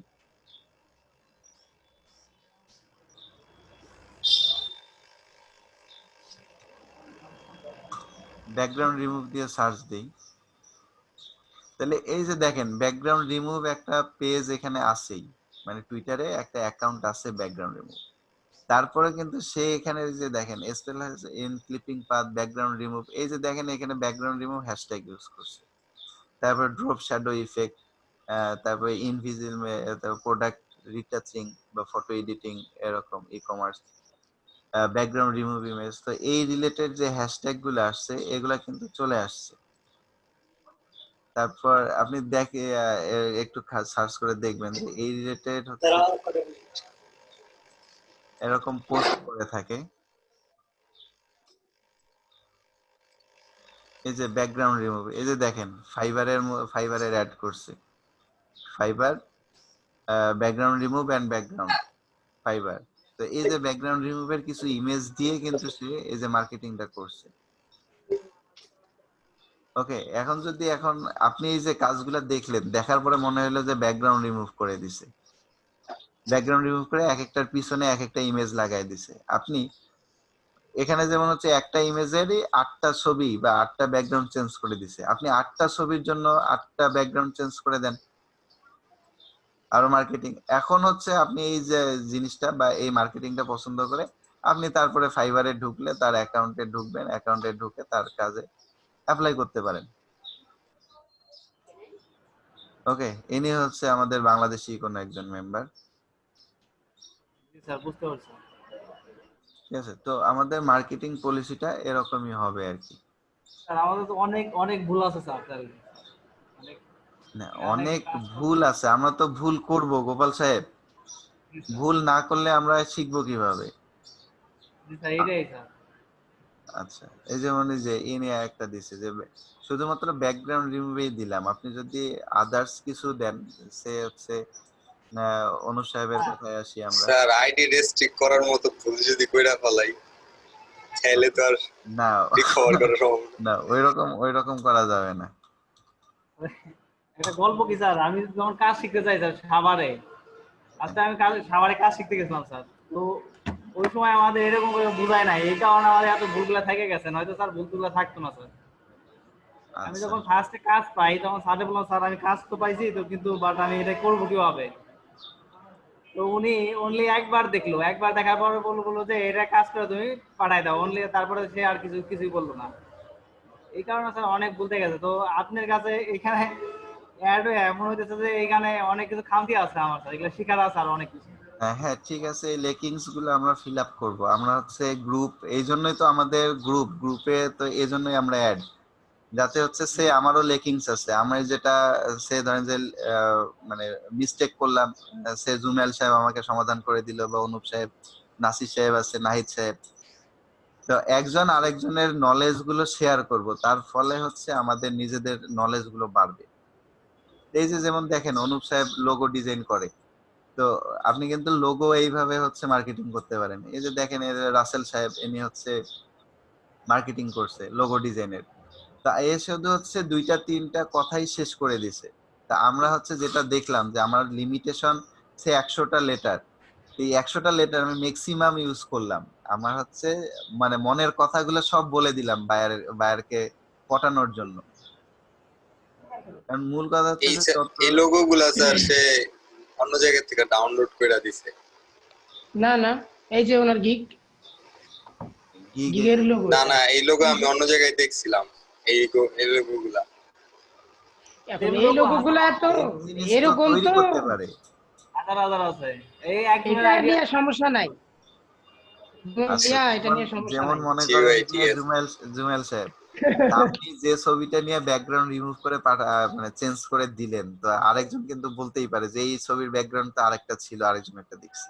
ব্যাকগ্রাউন্ড রিমুভ দিয়ে সার্চ দেই, তাহলে এই যে দেখেন ব্যাকগ্রাউন্ড রিমুভ একটা পেজ এখানে আছেই, মানে টুইটারে একটা অ্যাকাউন্ট আছে ব্যাকগ্রাউন্ড রিমুভ। তারপরে কিন্তু সে এখানে যে দেখেন স্পেল হয়েছে in clipping path background remove, এই যে দেখেন এখানে ব্যাকগ্রাউন্ড রিমুভ হ্যাশট্যাগ ইউজ করছে। তারপর ড্রপ শ্যাডো ইফেক্ট, তারপরে ইনভিজিবল, তারপর প্রোডাক্ট রিটাচিং বা ফটো এডিটিং, এরকম e commerce, background remove image. তো এই রিলেটেড যে হ্যাশট্যাগ গুলো আসছে এগুলা কিন্তু চলে আসছে। তারপর আপনি দেখে একটু সার্চ করে দেখবেন যে এই রিলেটেড হচ্ছে এরকম পোস্ট করে থাকে। এই যে ব্যাকগ্রাউন্ড রিমুভ, এই যে দেখেন ফাইবারের অ্যাড করছে, Fiverr background remove and background Fiverr. তো এই যে ব্যাকগ্রাউন্ড রিমুভের কিছু ইমেজ দিয়ে কিন্তু সে এই যে মার্কেটিংটা করছে। ওকে, এখন আপনি এই যে কাজগুলো দেখলেন, দেখার পরে মনে হলো যে ব্যাকগ্রাউন্ড রিমুভ করে দিছে, ব্যাকগ্রাউন্ড রিমুভ করে এক একটার পিছনে এক একটা ইমেজ লাগাই দিছে। আপনি এখানে যেমন হচ্ছে একটা ইমেজেরই 8টা ছবি বা 8টা ব্যাকগ্রাউন্ড চেঞ্জ করে দিছে, আপনি 8টা ছবির জন্য 8টা ব্যাকগ্রাউন্ড চেঞ্জ করে দেন, আরো মার্কেটিং। এখন হচ্ছে আপনি এই যে জিনিসটা বা এই মার্কেটিংটা পছন্দ করে আপনি তারপরে ফাইবারে ঢুকলে তার অ্যাকাউন্টে ঢুকবেন, অ্যাকাউন্টে ঢুকে তার কাজে অ্যাপ্লাই করতে পারেন। ওকে, ইনি হচ্ছে আমাদের বাংলাদেশি কোনো একজন মেম্বার। জি স্যার, বুঝতে পারছি। ঠিক আছে, তো আমাদের মার্কেটিং পলিসিটা এরকমই হবে আর কি। স্যার আমাদের তো অনেক অনেক ভুল আছে স্যার, অনেক না, অনেক অনেক কাজ ভুল করতে। আছে, আমরা তো ভুল করব গোপাল সাহেব, জি স্যার, ভুল না করলে আমরা শিখবো কিভাবে? জি স্যার, এইটাই স্যার। আচ্ছা, এই যেমন এই যে ইনি একটা দিছে যে শুধুমাত্র ব্যাকগ্রাউন্ড রিমুভই দিলাম, আপনি যদি আদার্স কিছু দেন, সে হচ্ছে অনুপ সাহেবের কথায় আসি আমরা। স্যার আইডি রেস্ট্রিক্ট করার মতো ভুল যদি কইরা ফেলাই তাহলে তো আর না রিকভার করা সম্ভব না। না, ওইরকম করা যাবে না। একটা গল্প কি স্যার, আমি যখন কাজ শিখতে যাই স্যার সাভারে, আচ্ছা আমি সাভারে কাজ শিখতে গেছিলাম স্যার। তো ওই সময় আমাদের এরকম করে বুঝায় নাই, এই কারণে আমাদের এত ভুলগুলা থেকে গেছে, নয়তো স্যার ভুলগুলা থাকতো না স্যার। আমি আচ্ছা, যখন ফার্স্টে কাজ পাই তখন স্যারে বললাম, স্যার আমি কাজ তো পাইছি তো, কিন্তু বাট আমি এটা করবো কিভাবে? তো উনি অনলি একবার দেখলো, একবার দেখার পরে বললো যে এটা কাজ করে তুমি পাঠাই দাও অনলি, তারপরে সে আর কিছুই বললো না। এই কারণে স্যার অনেক ভুলতে গেছে। তো আপনার কাছে এখানে অ্যাড হয়ে এমন হইতেছে যে এইখানে অনেক কিছু খামতি আছে আমার স্যার, এগুলো শেখার আছে আর অনেক কিছু। হ্যাঁ ঠিক আছে, এই লেকিংস গুলো আমরা ফিল আপ করবো। আমরা হচ্ছে গ্রুপ, এই জন্যই তো আমাদের গ্রুপে তো এই জন্যই আমরা অ্যাড, যাতে হচ্ছে সে আমারও লেকিংস আছে, আমার যেটা সে ধরেন যে মানে মিস্টেক করলাম, সে জুমেল সাহেব আমাকে সমাধান করে দিল, বা অনুপ সাহেব, নাসির সাহেব আছে, নাহিদ সাহেব, তো একজন আরেকজনের নলেজ গুলো শেয়ার করব, তার ফলে হচ্ছে আমাদের নিজেদের নলেজ গুলো বাড়বে। এই যে যেমন দেখেন অনুপ সাহেব লোগো ডিজাইন করে, তো আপনি কিন্তু লোগো এইভাবে হচ্ছে মার্কেটিং করতে পারেন। এই যে দেখেন এই যে রাসেল সাহেব, ইনি হচ্ছে মার্কেটিং করছে লোগো ডিজাইনের, তা এ শুধু হচ্ছে 2-3টা কথাই শেষ করে দিছে। তা আমরা হচ্ছে যেটা দেখলাম যে আমার লিমিটেশন সে 100টা লেটার, এই 100টা লেটার আমি ম্যাক্সিমাম ইউজ করলাম, আমার হচ্ছে মানে মনের কথাগুলো সব বলে দিলাম বায়ারকে পটানোর জন্য। কারণ মূল কথা হচ্ছে এই যে এই লোগো গুলা স্যার সে অন্য জায়গা থেকে ডাউনলোড করে দিছে। না না, এই যে ওনার গিগে গিগের লোগো না এটা। না, এই লোগো আমি অন্য জায়গায় দেখছিলাম। এই লোগো গুলা এখন সেম এই লোগো লোগো গুলা তো জিনিস তো এরকম তৈরি তো, করতে পারে। হাজার হাজার আছে। এই একজনের এটা আইডিয়া। নিয়ে সমস্যা নাই। আচ্ছা, এটা নিয়ে সমস্যা যেমন নাই। মনে করেন যে জিওআইটিএস জুমেল সাহেব, আপনি যে ছবিটা নিয়ে ব্যাকগ্রাউন্ড রিমুভ করে মানে চেঞ্জ করে দিলেন, তো আরেকজন কিন্তু বলতেই পারে যে এই ছবির ব্যাকগ্রাউন্ড তো আরেকটা ছিল, আরেকজন একটা দেখছি,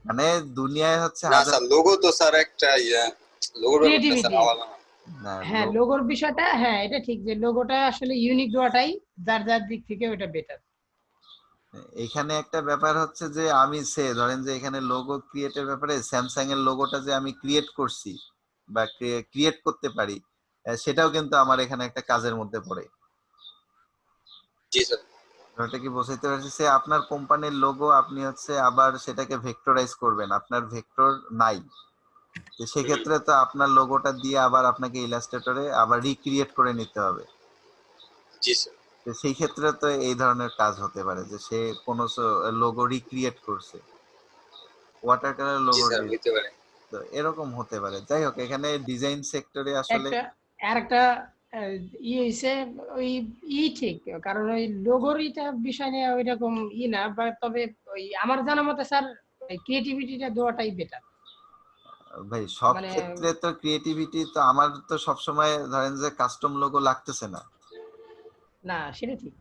মানে দুনিয়ায় হচ্ছে না হাজার। স্যার, লোগো তো স্যার একটা লোগোর ব্যাপারটা স্যার ক্রিয়েটিভিটি। আলাদা না। না হ্যাঁ, লোগোর বিষয়টা, হ্যাঁ এটা ঠিক যে লোগোটা আসলে ইউনিক দেওয়াটাই যার যার দিক থেকে ওটা বেটার। এখানে একটা ব্যাপার হচ্ছে যে আমি ধরেন যে এখানে লোগো ক্রিয়েটের ব্যাপারে স্যামসাং এর লোগোটা যে আমি ক্রিয়েট করছি বা ক্রিয়েট করতে পারি, সেটাও কিন্তু আমার এখানে একটা কাজের মধ্যে পড়ে। জি স্যার। ওটা কি বোঝাইতে পারছি? সে আপনার কোম্পানির লোগো আপনি হচ্ছে আবার সেটাকে ভেক্টরাইজ করবেন, আপনার ভেক্টর নাই, তো সেক্ষেত্রে তো আপনার লোগোটা দিয়ে আবার আপনাকে ইলাস্ট্রেটরে আবার রিক্রিয়েট করে নিতে হবে। জি স্যার। তো সেই ক্ষেত্রে তো এই ধরনের কাজ হতে পারে যে সে কোনো লোগো রিক্রিয়েট করছে, ওয়াটার কালার জি লোগো, স্যার, হইতে পারে। তো এরকম হতে পারে। যাই হোক, এখানে ডিজাইন সেক্টরে আসলে একটা আর একটা হইছে ওই ঠিক, কারণ ওই লোগোর বিষয় নিয়ে ওই রকম না, বা তবে ওই আমার জানা মতে স্যার ক্রিয়েটিভিটিটা দেওয়াটাই বেটার। ভাই সব মানে ক্ষেত্রে তো ক্রিয়েটিভিটি তো আমার তো সবসময় ধরেন যে কাস্টম লোগো লাগতেছে না, না, সেটা ঠিক।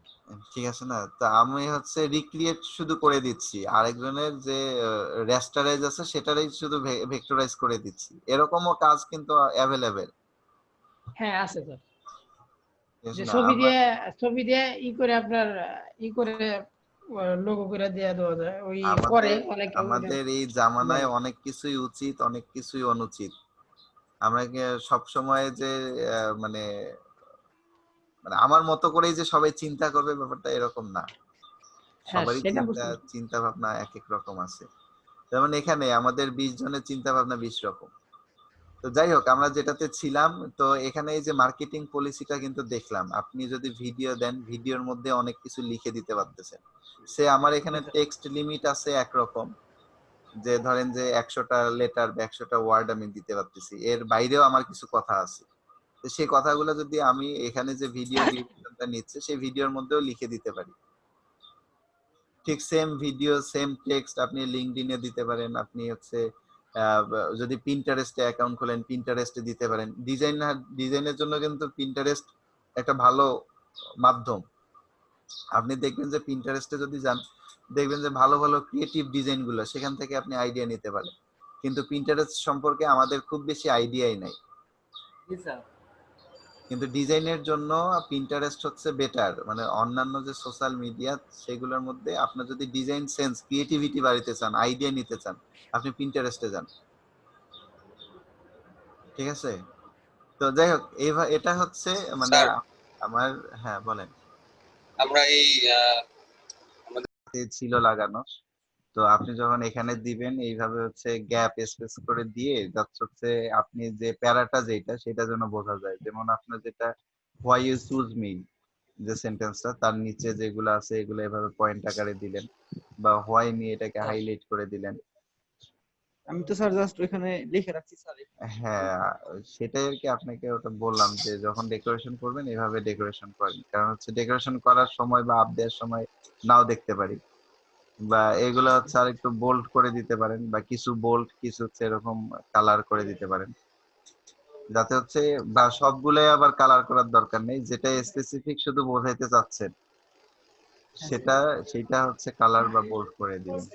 ঠিক আছে না? তো আমি হচ্ছে রিক্রিয়েট শুধু করে দিচ্ছি, আরেকজনের যে রেস্টারাইজ আছে সেটারই শুধু ভেক্টরাইজ করে দিচ্ছি, এরকমও কাজ কিন্তু অ্যাভেলেবেল। হ্যাঁ, আছে স্যার, ঠিক আছে যে না? ছবি দিয়ে করে আপনার করে লোগো করে দেওয়া যায়, ওই করে আমাদের অনেকে আমাদের এই জামানায় অনেক কিছুই উচিত, অনেক কিছুই অনুচিত। আমরা সব সময় যে মানে মানে আমার মতো করেই যে সবাই চিন্তা করবে ব্যাপারটা এরকম না। হ্যাঁ, সবারই সেটা বুঝতে পারছি। চিন্তা ভাবনা এক এক রকম আছে। যেমন এখানে আমাদের 20 জনের চিন্তা ভাবনা 20 রকম। তো যাই হোক, আমরা যেটাতে ছিলাম, তো এখানে এই যে মার্কেটিং পলিসিটা কিন্তু দেখলাম, আপনি যদি ভিডিও দেন ভিডিওর মধ্যে অনেক কিছু লিখে দিতে পারতেছেন। সে আমার এখানে টেক্সট লিমিট আছে একরকম, যে ধরেন যে 100টা লেটার বা 100টা ওয়ার্ড আমি দিতে পারতেছি, এর বাইরেও আমার কিছু কথা আছে। তো সেই কথাগুলো যদি আমি এখানে যে ভিডিও ডিউরেশনটা নিচ্ছে সেই ভিডিওর মধ্যেও লিখে দিতে পারি। ঠিক সেম ভিডিও সেম টেক্সট আপনি লিঙ্কডইনে দিতে পারেন, আপনি হচ্ছে যদি পিন্টারেস্টে অ্যাকাউন্ট খোলেন পিন্টারেস্টে দিতে পারেন। ডিজাইনের জন্য কিন্তু পিন্টারেস্ট একটা ভালো মাধ্যম। আপনি দেখবেন যে পিন্টারেস্টে যদি যান, দেখবেন যে ভালো ভালো ক্রিয়েটিভ ডিজাইন গুলো সেখান থেকে আপনি আইডিয়া নিতে পারেন। কিন্তু পিন্টারেস্ট সম্পর্কে আমাদের খুব বেশি আইডিয়াই নাই। জি স্যার। কিন্তু ডিজাইনের জন্য পিন্টারেস্ট হচ্ছে বেটার, মানে অন্যান্য যে সোশ্যাল মিডিয়া সেগুলোর মধ্যে আপনার যদি ডিজাইন সেন্স ক্রিয়েটিভিটি বাড়াতে চান, আইডিয়া নিতে চান, আপনি পিন্টারেস্টে যান। ঠিক আছে? তো যাই হোক, এটা হচ্ছে মানে স্যার, আমার, হ্যাঁ বলেন। আমরা এই ছিল লাগানো, তো আপনি যখন এখানে দিবেন এইভাবে হচ্ছে গ্যাপ স্পেস করে দিয়ে জাস্ট হচ্ছে আপনি যে প্যারাটা যেটা সেটা যেন বোঝা যায়। যেমন আপনার যেটা হোয়াই ইউ চুজ মি, যে সেন্টেন্সটা তার নিচে যেগুলো আছে এগুলো এভাবে পয়েন্ট আকারে দিলেন, বা হোয়াই মি এটাকে হাইলাইট করে দিলেন। আমি তো স্যার জাস্ট ওইখানে লিখে রাখছি স্যার। হ্যাঁ, সেটাই আর কি আপনাকে ওটা বললাম যে যখন ডেকোরেশন করবেন এভাবে ডেকোরেশন করেন, কারণ হচ্ছে ডেকোরেশন করার সময় বা আপ দেওয়ার সময় নাও দেখতে পারি, বা এগুলো হচ্ছে আর একটু বোল্ড করে দিতে পারেন, বা কিছু বোল্ড কিছু হচ্ছে এরকম কালার করে দিতে পারেন, যাতে হচ্ছে, বা সবগুলাই আবার কালার করার দরকার নেই, যেটা স্পেসিফিক শুধু বোঝাইতে চাচ্ছেন সেটা হচ্ছে কালার বা বোল্ড করে দিবেন।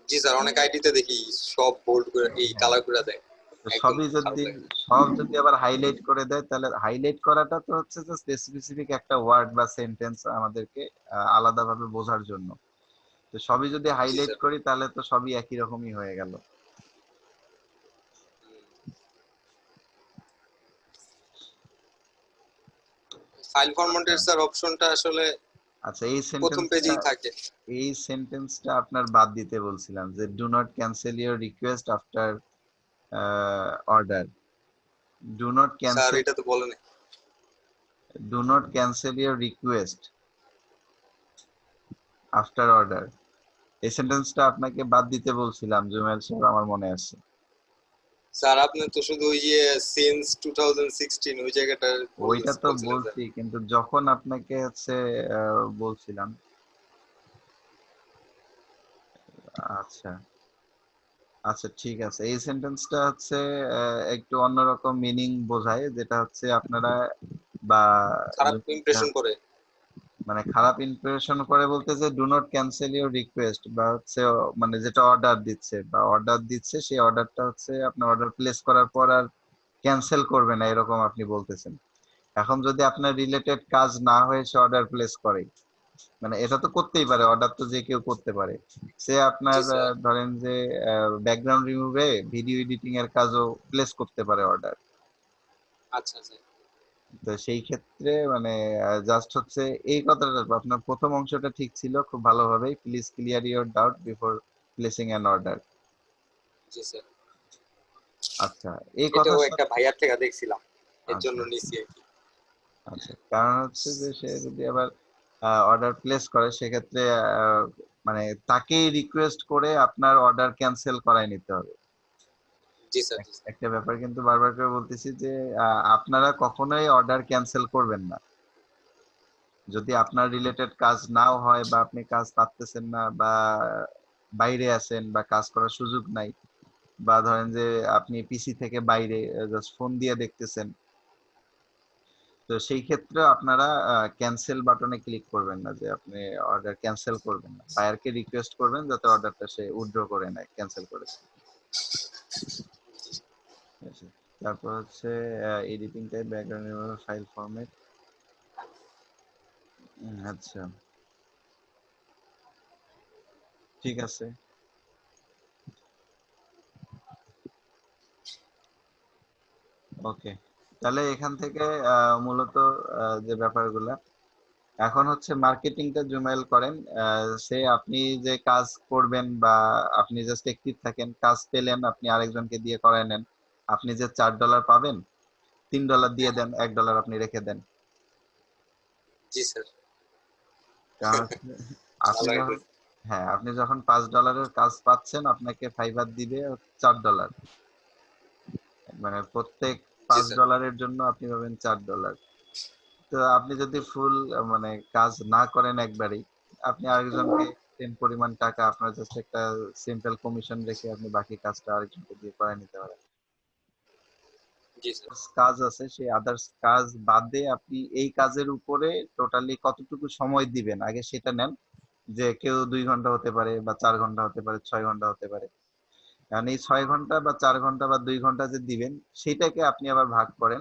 জি স্যার, অনেক আইডিতে দেখি সব বোল্ড করে এই হ্যাঁ, কালার করে দেয়, তো একদম খারাপ লাগে। সব যদি আবার হাইলাইট করে দেয়, তাহলে হাইলাইট করাটা তো হচ্ছে যে স্পেসিফিক একটা ওয়ার্ড বা সেন্টেন্স আমাদেরকে আলাদাভাবে বোঝার জন্য। তো সবই যদি জি হাইলাইট স্যার। করি তাহলে তো সবই একই রকমই হয়ে গেল। ফাইল ফরম্যাটের স্যার অপশনটা আসলে আচ্ছা, প্রথম পেজেই থাকে। এই সেন্টেন্সটা আপনার বাদ দিতে বলছিলাম, যে do not cancel your request after order. Do not sir cancel এটা তো বলে নাই। Do not cancel your request after order, এই সেন্টেন্সটা আপনাকে বাদ দিতে বলছিলাম জুমেল স্যার, আমার মনে আছে। স্যার আপনি তো শুধু সিন্স 2016 ওই জায়গাটা ওইটা তো বলছিলেন স্যার। বলছি, কিন্তু যখন আপনাকে হচ্ছে বলছিলাম, আচ্ছা আচ্ছা ঠিক আছে, এই সেন্টেন্সটা হচ্ছে একটু অন্যরকম মিনিং বোঝায়, যেটা হচ্ছে আপনারা বা খারাপ ইমপ্রেশন করে। মানে খারাপ ইমপ্রেশন করে বলতে যে do not cancel your request, বা হচ্ছে মানে যেটা অর্ডার দিচ্ছে সেই অর্ডারটা হচ্ছে আপনার অর্ডার প্লেস করার পর আর ক্যান্সেল করবে না, এরকম আপনি বলতেছেন। এখন যদি আপনার রিলেটেড কাজ না হয়ে সে অর্ডার প্লেস করে, মানে এটা তো করতেই পারে, অর্ডার তো যে কেউ করতে পারে, সে আপনার জি স্যার। ধরেন যে ব্যাকগ্রাউন্ড রিমুভে ভিডিও এডিটিং এর কাজও প্লেস করতে পারে অর্ডার। আচ্ছা স্যার। তো সেই ক্ষেত্রে মানে জাস্ট হচ্ছে এই কথাটা, আপনার প্রথম অংশটা ঠিক ছিল খুব ভালোভাবেই, please clear your doubt before placing an order. G sir. আচ্ছা, এই এটাও কথার একটা সাথে ভাইয়ার থেকে দেখছিলাম, এর আচ্ছা জন্য নিছি আর কি। আচ্ছা, কারণ হচ্ছে যে সে যদি আবার অর্ডার প্লেস করে সেক্ষেত্রে মানে তাকেই রিকোয়েস্ট করে আপনার অর্ডার ক্যান্সেল করায় নিতে হবে। জি স্যার, জি স্যার। একটা ব্যাপার কিন্তু বারবার করে বলতেছি যে আপনারা কখনোই অর্ডার ক্যান্সেল করবেন না। যদি আপনার রিলেটেড কাজ নাও হয় বা আপনি কাজ পাচ্তেছেন না বা বাইরে আছেন বা কাজ করার সুযোগ নাই, বা ধরেন যে আপনি পিসি থেকে বাইরে জাস্ট ফোন দিয়ে দেখতেছেন, তো সেই ক্ষেত্রে আপনারা ক্যান্সেল বাটনে ক্লিক করবেন না, যে আপনি অর্ডার ক্যান্সেল করবেন না, বায়ারকে রিকোয়েস্ট করবেন যাতে অর্ডারটা সে উইথড্র করে নেয়, ক্যান্সেল করে। ঠিক আছে? তারপর হচ্ছে editing type, background remover, file format. আচ্ছা, ঠিক আছে। ওকে, তাহলে এখান থেকে মূলত যে ব্যাপারগুলা এখন হচ্ছে মার্কেটিংটা জুমাইল করেন। সে আপনি যে কাজ করবেন বা আপনি জাস্ট অ্যাক্টিভ থাকেন, কাজ পেলেন আপনি আরেকজনকে দিয়ে করায় নেন, আপনি যে $4 পাবেন, $3 দিয়ে দেন, $1 আপনি রেখে দেন। জি স্যার। কারণ হচ্ছে আপনি ভালো যখন, আইডিয়া। হ্যাঁ, আপনি যখন $5 কাজ পাচ্ছেন আপনাকে ফাইবার দিবে $4, মানে প্রত্যেক জি পাঁচ স্যার। ডলারের জন্য আপনি পাবেন $4। তো আপনি যদি ফুল মানে কাজ না করেন একবারেই, আপনি আরেকজনকে সেম পরিমাণ টাকা, আপনার জাস্ট একটা সিম্পল কমিশন রেখে আপনি বাকি কাজটা আরেকজনকে দিয়ে করে নিতে পারেন। জি স্যার। কাজ আছে সেই আদার্স কাজ বাদে আপনি এই কাজের উপরে টোটালি কতটুকু সময় দিবেন আগে সেটা নেন। যে কেউ 2 ঘন্টা হতে পারে বা 4 ঘন্টা হতে পারে, 6 ঘন্টা হতে পারে। কারণ এই 6 ঘন্টা বা 4 ঘন্টা বা 2 ঘন্টা যে দিবেন সেটাকে আপনি আবার ভাগ করেন,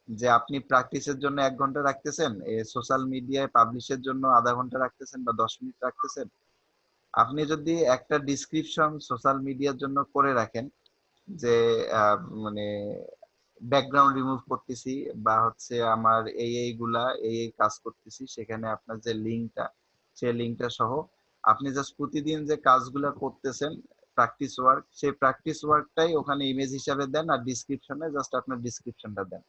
যে আপনি প্র্যাকটিসের জন্য 1 ঘন্টা রাখতেছেন, সোশ্যাল মিডিয়ায় পাবলিশের জন্য আধা ঘন্টা রাখতেছেন বা 10 মিনিট রাখতেছেন। আপনি যদি একটা ডিসক্রিপশন সোশ্যাল মিডিয়ার জন্য করে রাখেন, যে মানে ব্যাকগ্রাউন্ড রিমুভ করতেছি বা হচ্ছে আমার এইগুলা এই কাজ করতেছি, সেখানে আপনার যে লিঙ্কটা, সেই লিঙ্কটা সহ আপনি জাস্ট প্রতিদিন যে কাজগুলা করতেছেন প্র্যাকটিস ওয়ার্ক, সেই প্র্যাকটিস ওয়ার্কটাই ওখানে ইমেজ হিসাবে দেন আর ডিসক্রিপশনে জাস্ট আপনার ডিসক্রিপশনটা দেন।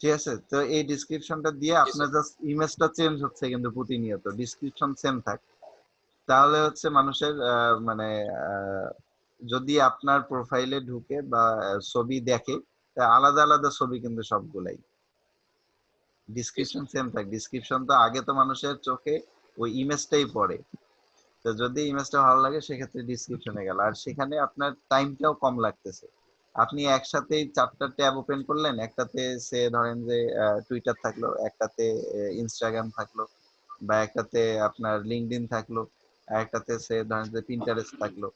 ঠিক আছে? তো এই ডিসক্রিপশনটা দিয়ে জি আপনার স্যার। জাস্ট ইমেজটা চেঞ্জ হচ্ছে কিন্তু প্রতিনিয়ত, ডিসক্রিপশন সেম থাক। তাহলে হচ্ছে মানুষের মানে আহ, যদি আপনার প্রোফাইলে ঢুকে বা ছবি দেখে, তা আলাদা আলাদা ছবি কিন্তু সবগুলাই, জি ডিসক্রিপশন স্যার। সেম থাক। ডিসক্রিপশন তো আগে তো মানুষের চোখে ওই ইমেজটাই পড়ে, তো যদি ইমেজটা ভালো লাগে সেক্ষেত্রে ডিসক্রিপশনে গেল, আর সেখানে আপনার টাইমটাও কম লাগতেছে। আপনি একসাথেই 4টা ট্যাব ওপেন করলেন, একটাতে সে ধরেন যে টুইটার থাকলো, একটাতে ইনস্টাগ্রাম থাকলো, বা একটাতে আপনার লিঙ্কডইন থাকলো, আর একটাতে সে ধরেন যে পিন্টারেস্ট থাকলো।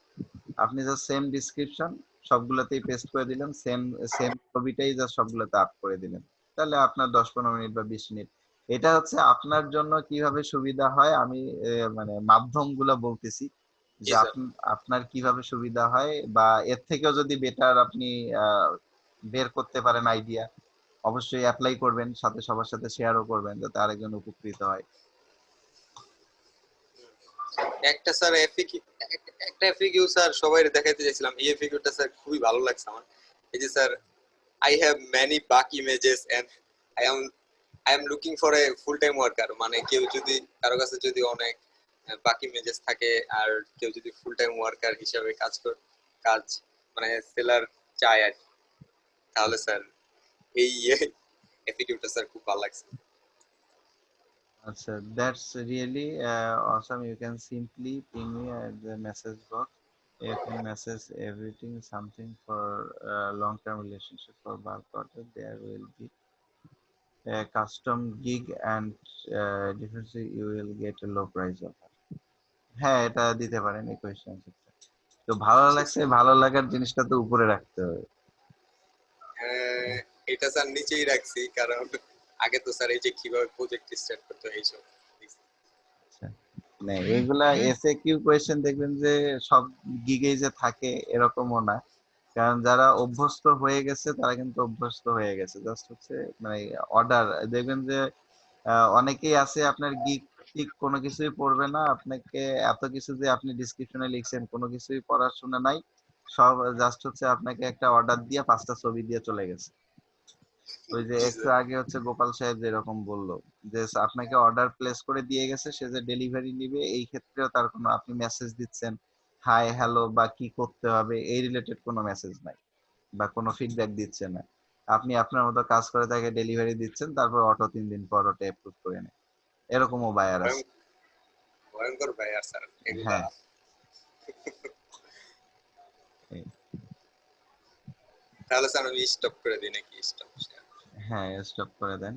আপনি জাস্ট সেম ডিসক্রিপশন সবগুলোতেই পেস্ট করে দিলেন, সেম সেম ছবিটাই জাস্ট সবগুলোতে আপ করে দিলেন। তাহলে আপনার 10-15 মিনিট বা 20 মিনিট। এটা হচ্ছে আপনার জন্য কিভাবে সুবিধা হয়, আমি মানে মাধ্যমগুলো বলতেছি, জি যে স্যার। আপনার কিভাবে সুবিধা হয়, বা এর থেকেও যদি বেটার আপনি আহ, বের করতে পারেন আইডিয়া, অবশ্যই অ্যাপ্লাই করবেন, সাথে সবার সাথে শেয়ারও করবেন যাতে আরেকজন উপকৃত হয়। একটা স্যার এফিকিউ, একটা এফিকিউ স্যার সবাই দেখাইতে চাইছিলাম, এই এফিকিউটা স্যার খুবই ভালো লাগছে আমার। এই যে sir, I have many bulk images and I am I am looking for a full time worker. মানে কেউ যদি, কারো কাছে যদি অনেক বাকি ইমেজেস থাকে আর কেউ যদি ফুল টাইম ওয়ার্কার হিসাবে কাজ মানে সেলার চায় আর কি, তাহলে স্যার এই এফিকিউটা স্যার খুব ভালো লাগছে। আচ্ছা, that's really awesome. You can simply ping me at the message box. You can message everything, something for long-term relationship for bulk order. There will be a custom gig and definitely you will get a low price offer. হ্যাঁ, এটা দিতে পারেন এই question. তো ভালো জি লাগছে, sir. ভালো লাগার জিনিসটা তো উপরে রাখতে হবে। এটা স্যার নিচেই রাখছি, কারণ আগে তো স্যার এই যে কিভাবে প্রজেক্ট স্টার্ট করতে হয় এইসব। আচ্ছা, না এগুলা এফএকিউ কোয়েশ্চেন দেখবেন যে সব গিগেই যে থাকে এরকমও না, কারণ যারা অভ্যস্ত হয়ে গেছে তারা কিন্তু অভ্যস্ত হয়ে গেছে, জাস্ট হচ্ছে মানে অর্ডার দেখবেন যে অনেকেই আছে আপনার গিগ ঠিক কোনো কিছুই পড়বে না, আপনাকে এত কিছু যে আপনি ডিসক্রিপশনে লিখছেন কোনো কিছুই পড়াশোনা নাই, সব জাস্ট হচ্ছে আপনাকে একটা অর্ডার দিয়ে 5টা ছবি দিয়ে চলে গেছে। ওই যে জি একটু স্যার। আগে হচ্ছে গোপাল সাহেব যেরকম বললো যে আপনাকে অর্ডার প্লেস করে দিয়ে গেছে, সে যে ডেলিভারি নিবে এই ক্ষেত্রেও তার কোনো, আপনি মেসেজ দিচ্ছেন হাই হ্যালো বা কি করতে হবে এই রিলেটেড কোনো মেসেজ নাই বা কোনো ফিডব্যাক দিচ্ছে না। আপনি আপনার মতো কাজ করে তাকে ডেলিভারি দিচ্ছেন, তারপর অটো 3 দিন পর ওটা অ্যাপ্রুভ করে নেয়। এরকমও বায়ার আছে। ভয়ঙ্কর ভাই আর স্যার এগুলা। হ্যাঁ এই- তাহলে স্যার আমি স্টপ করে দিই নাকি? স্টপ। হ্যাঁ স্টপ করে দেন।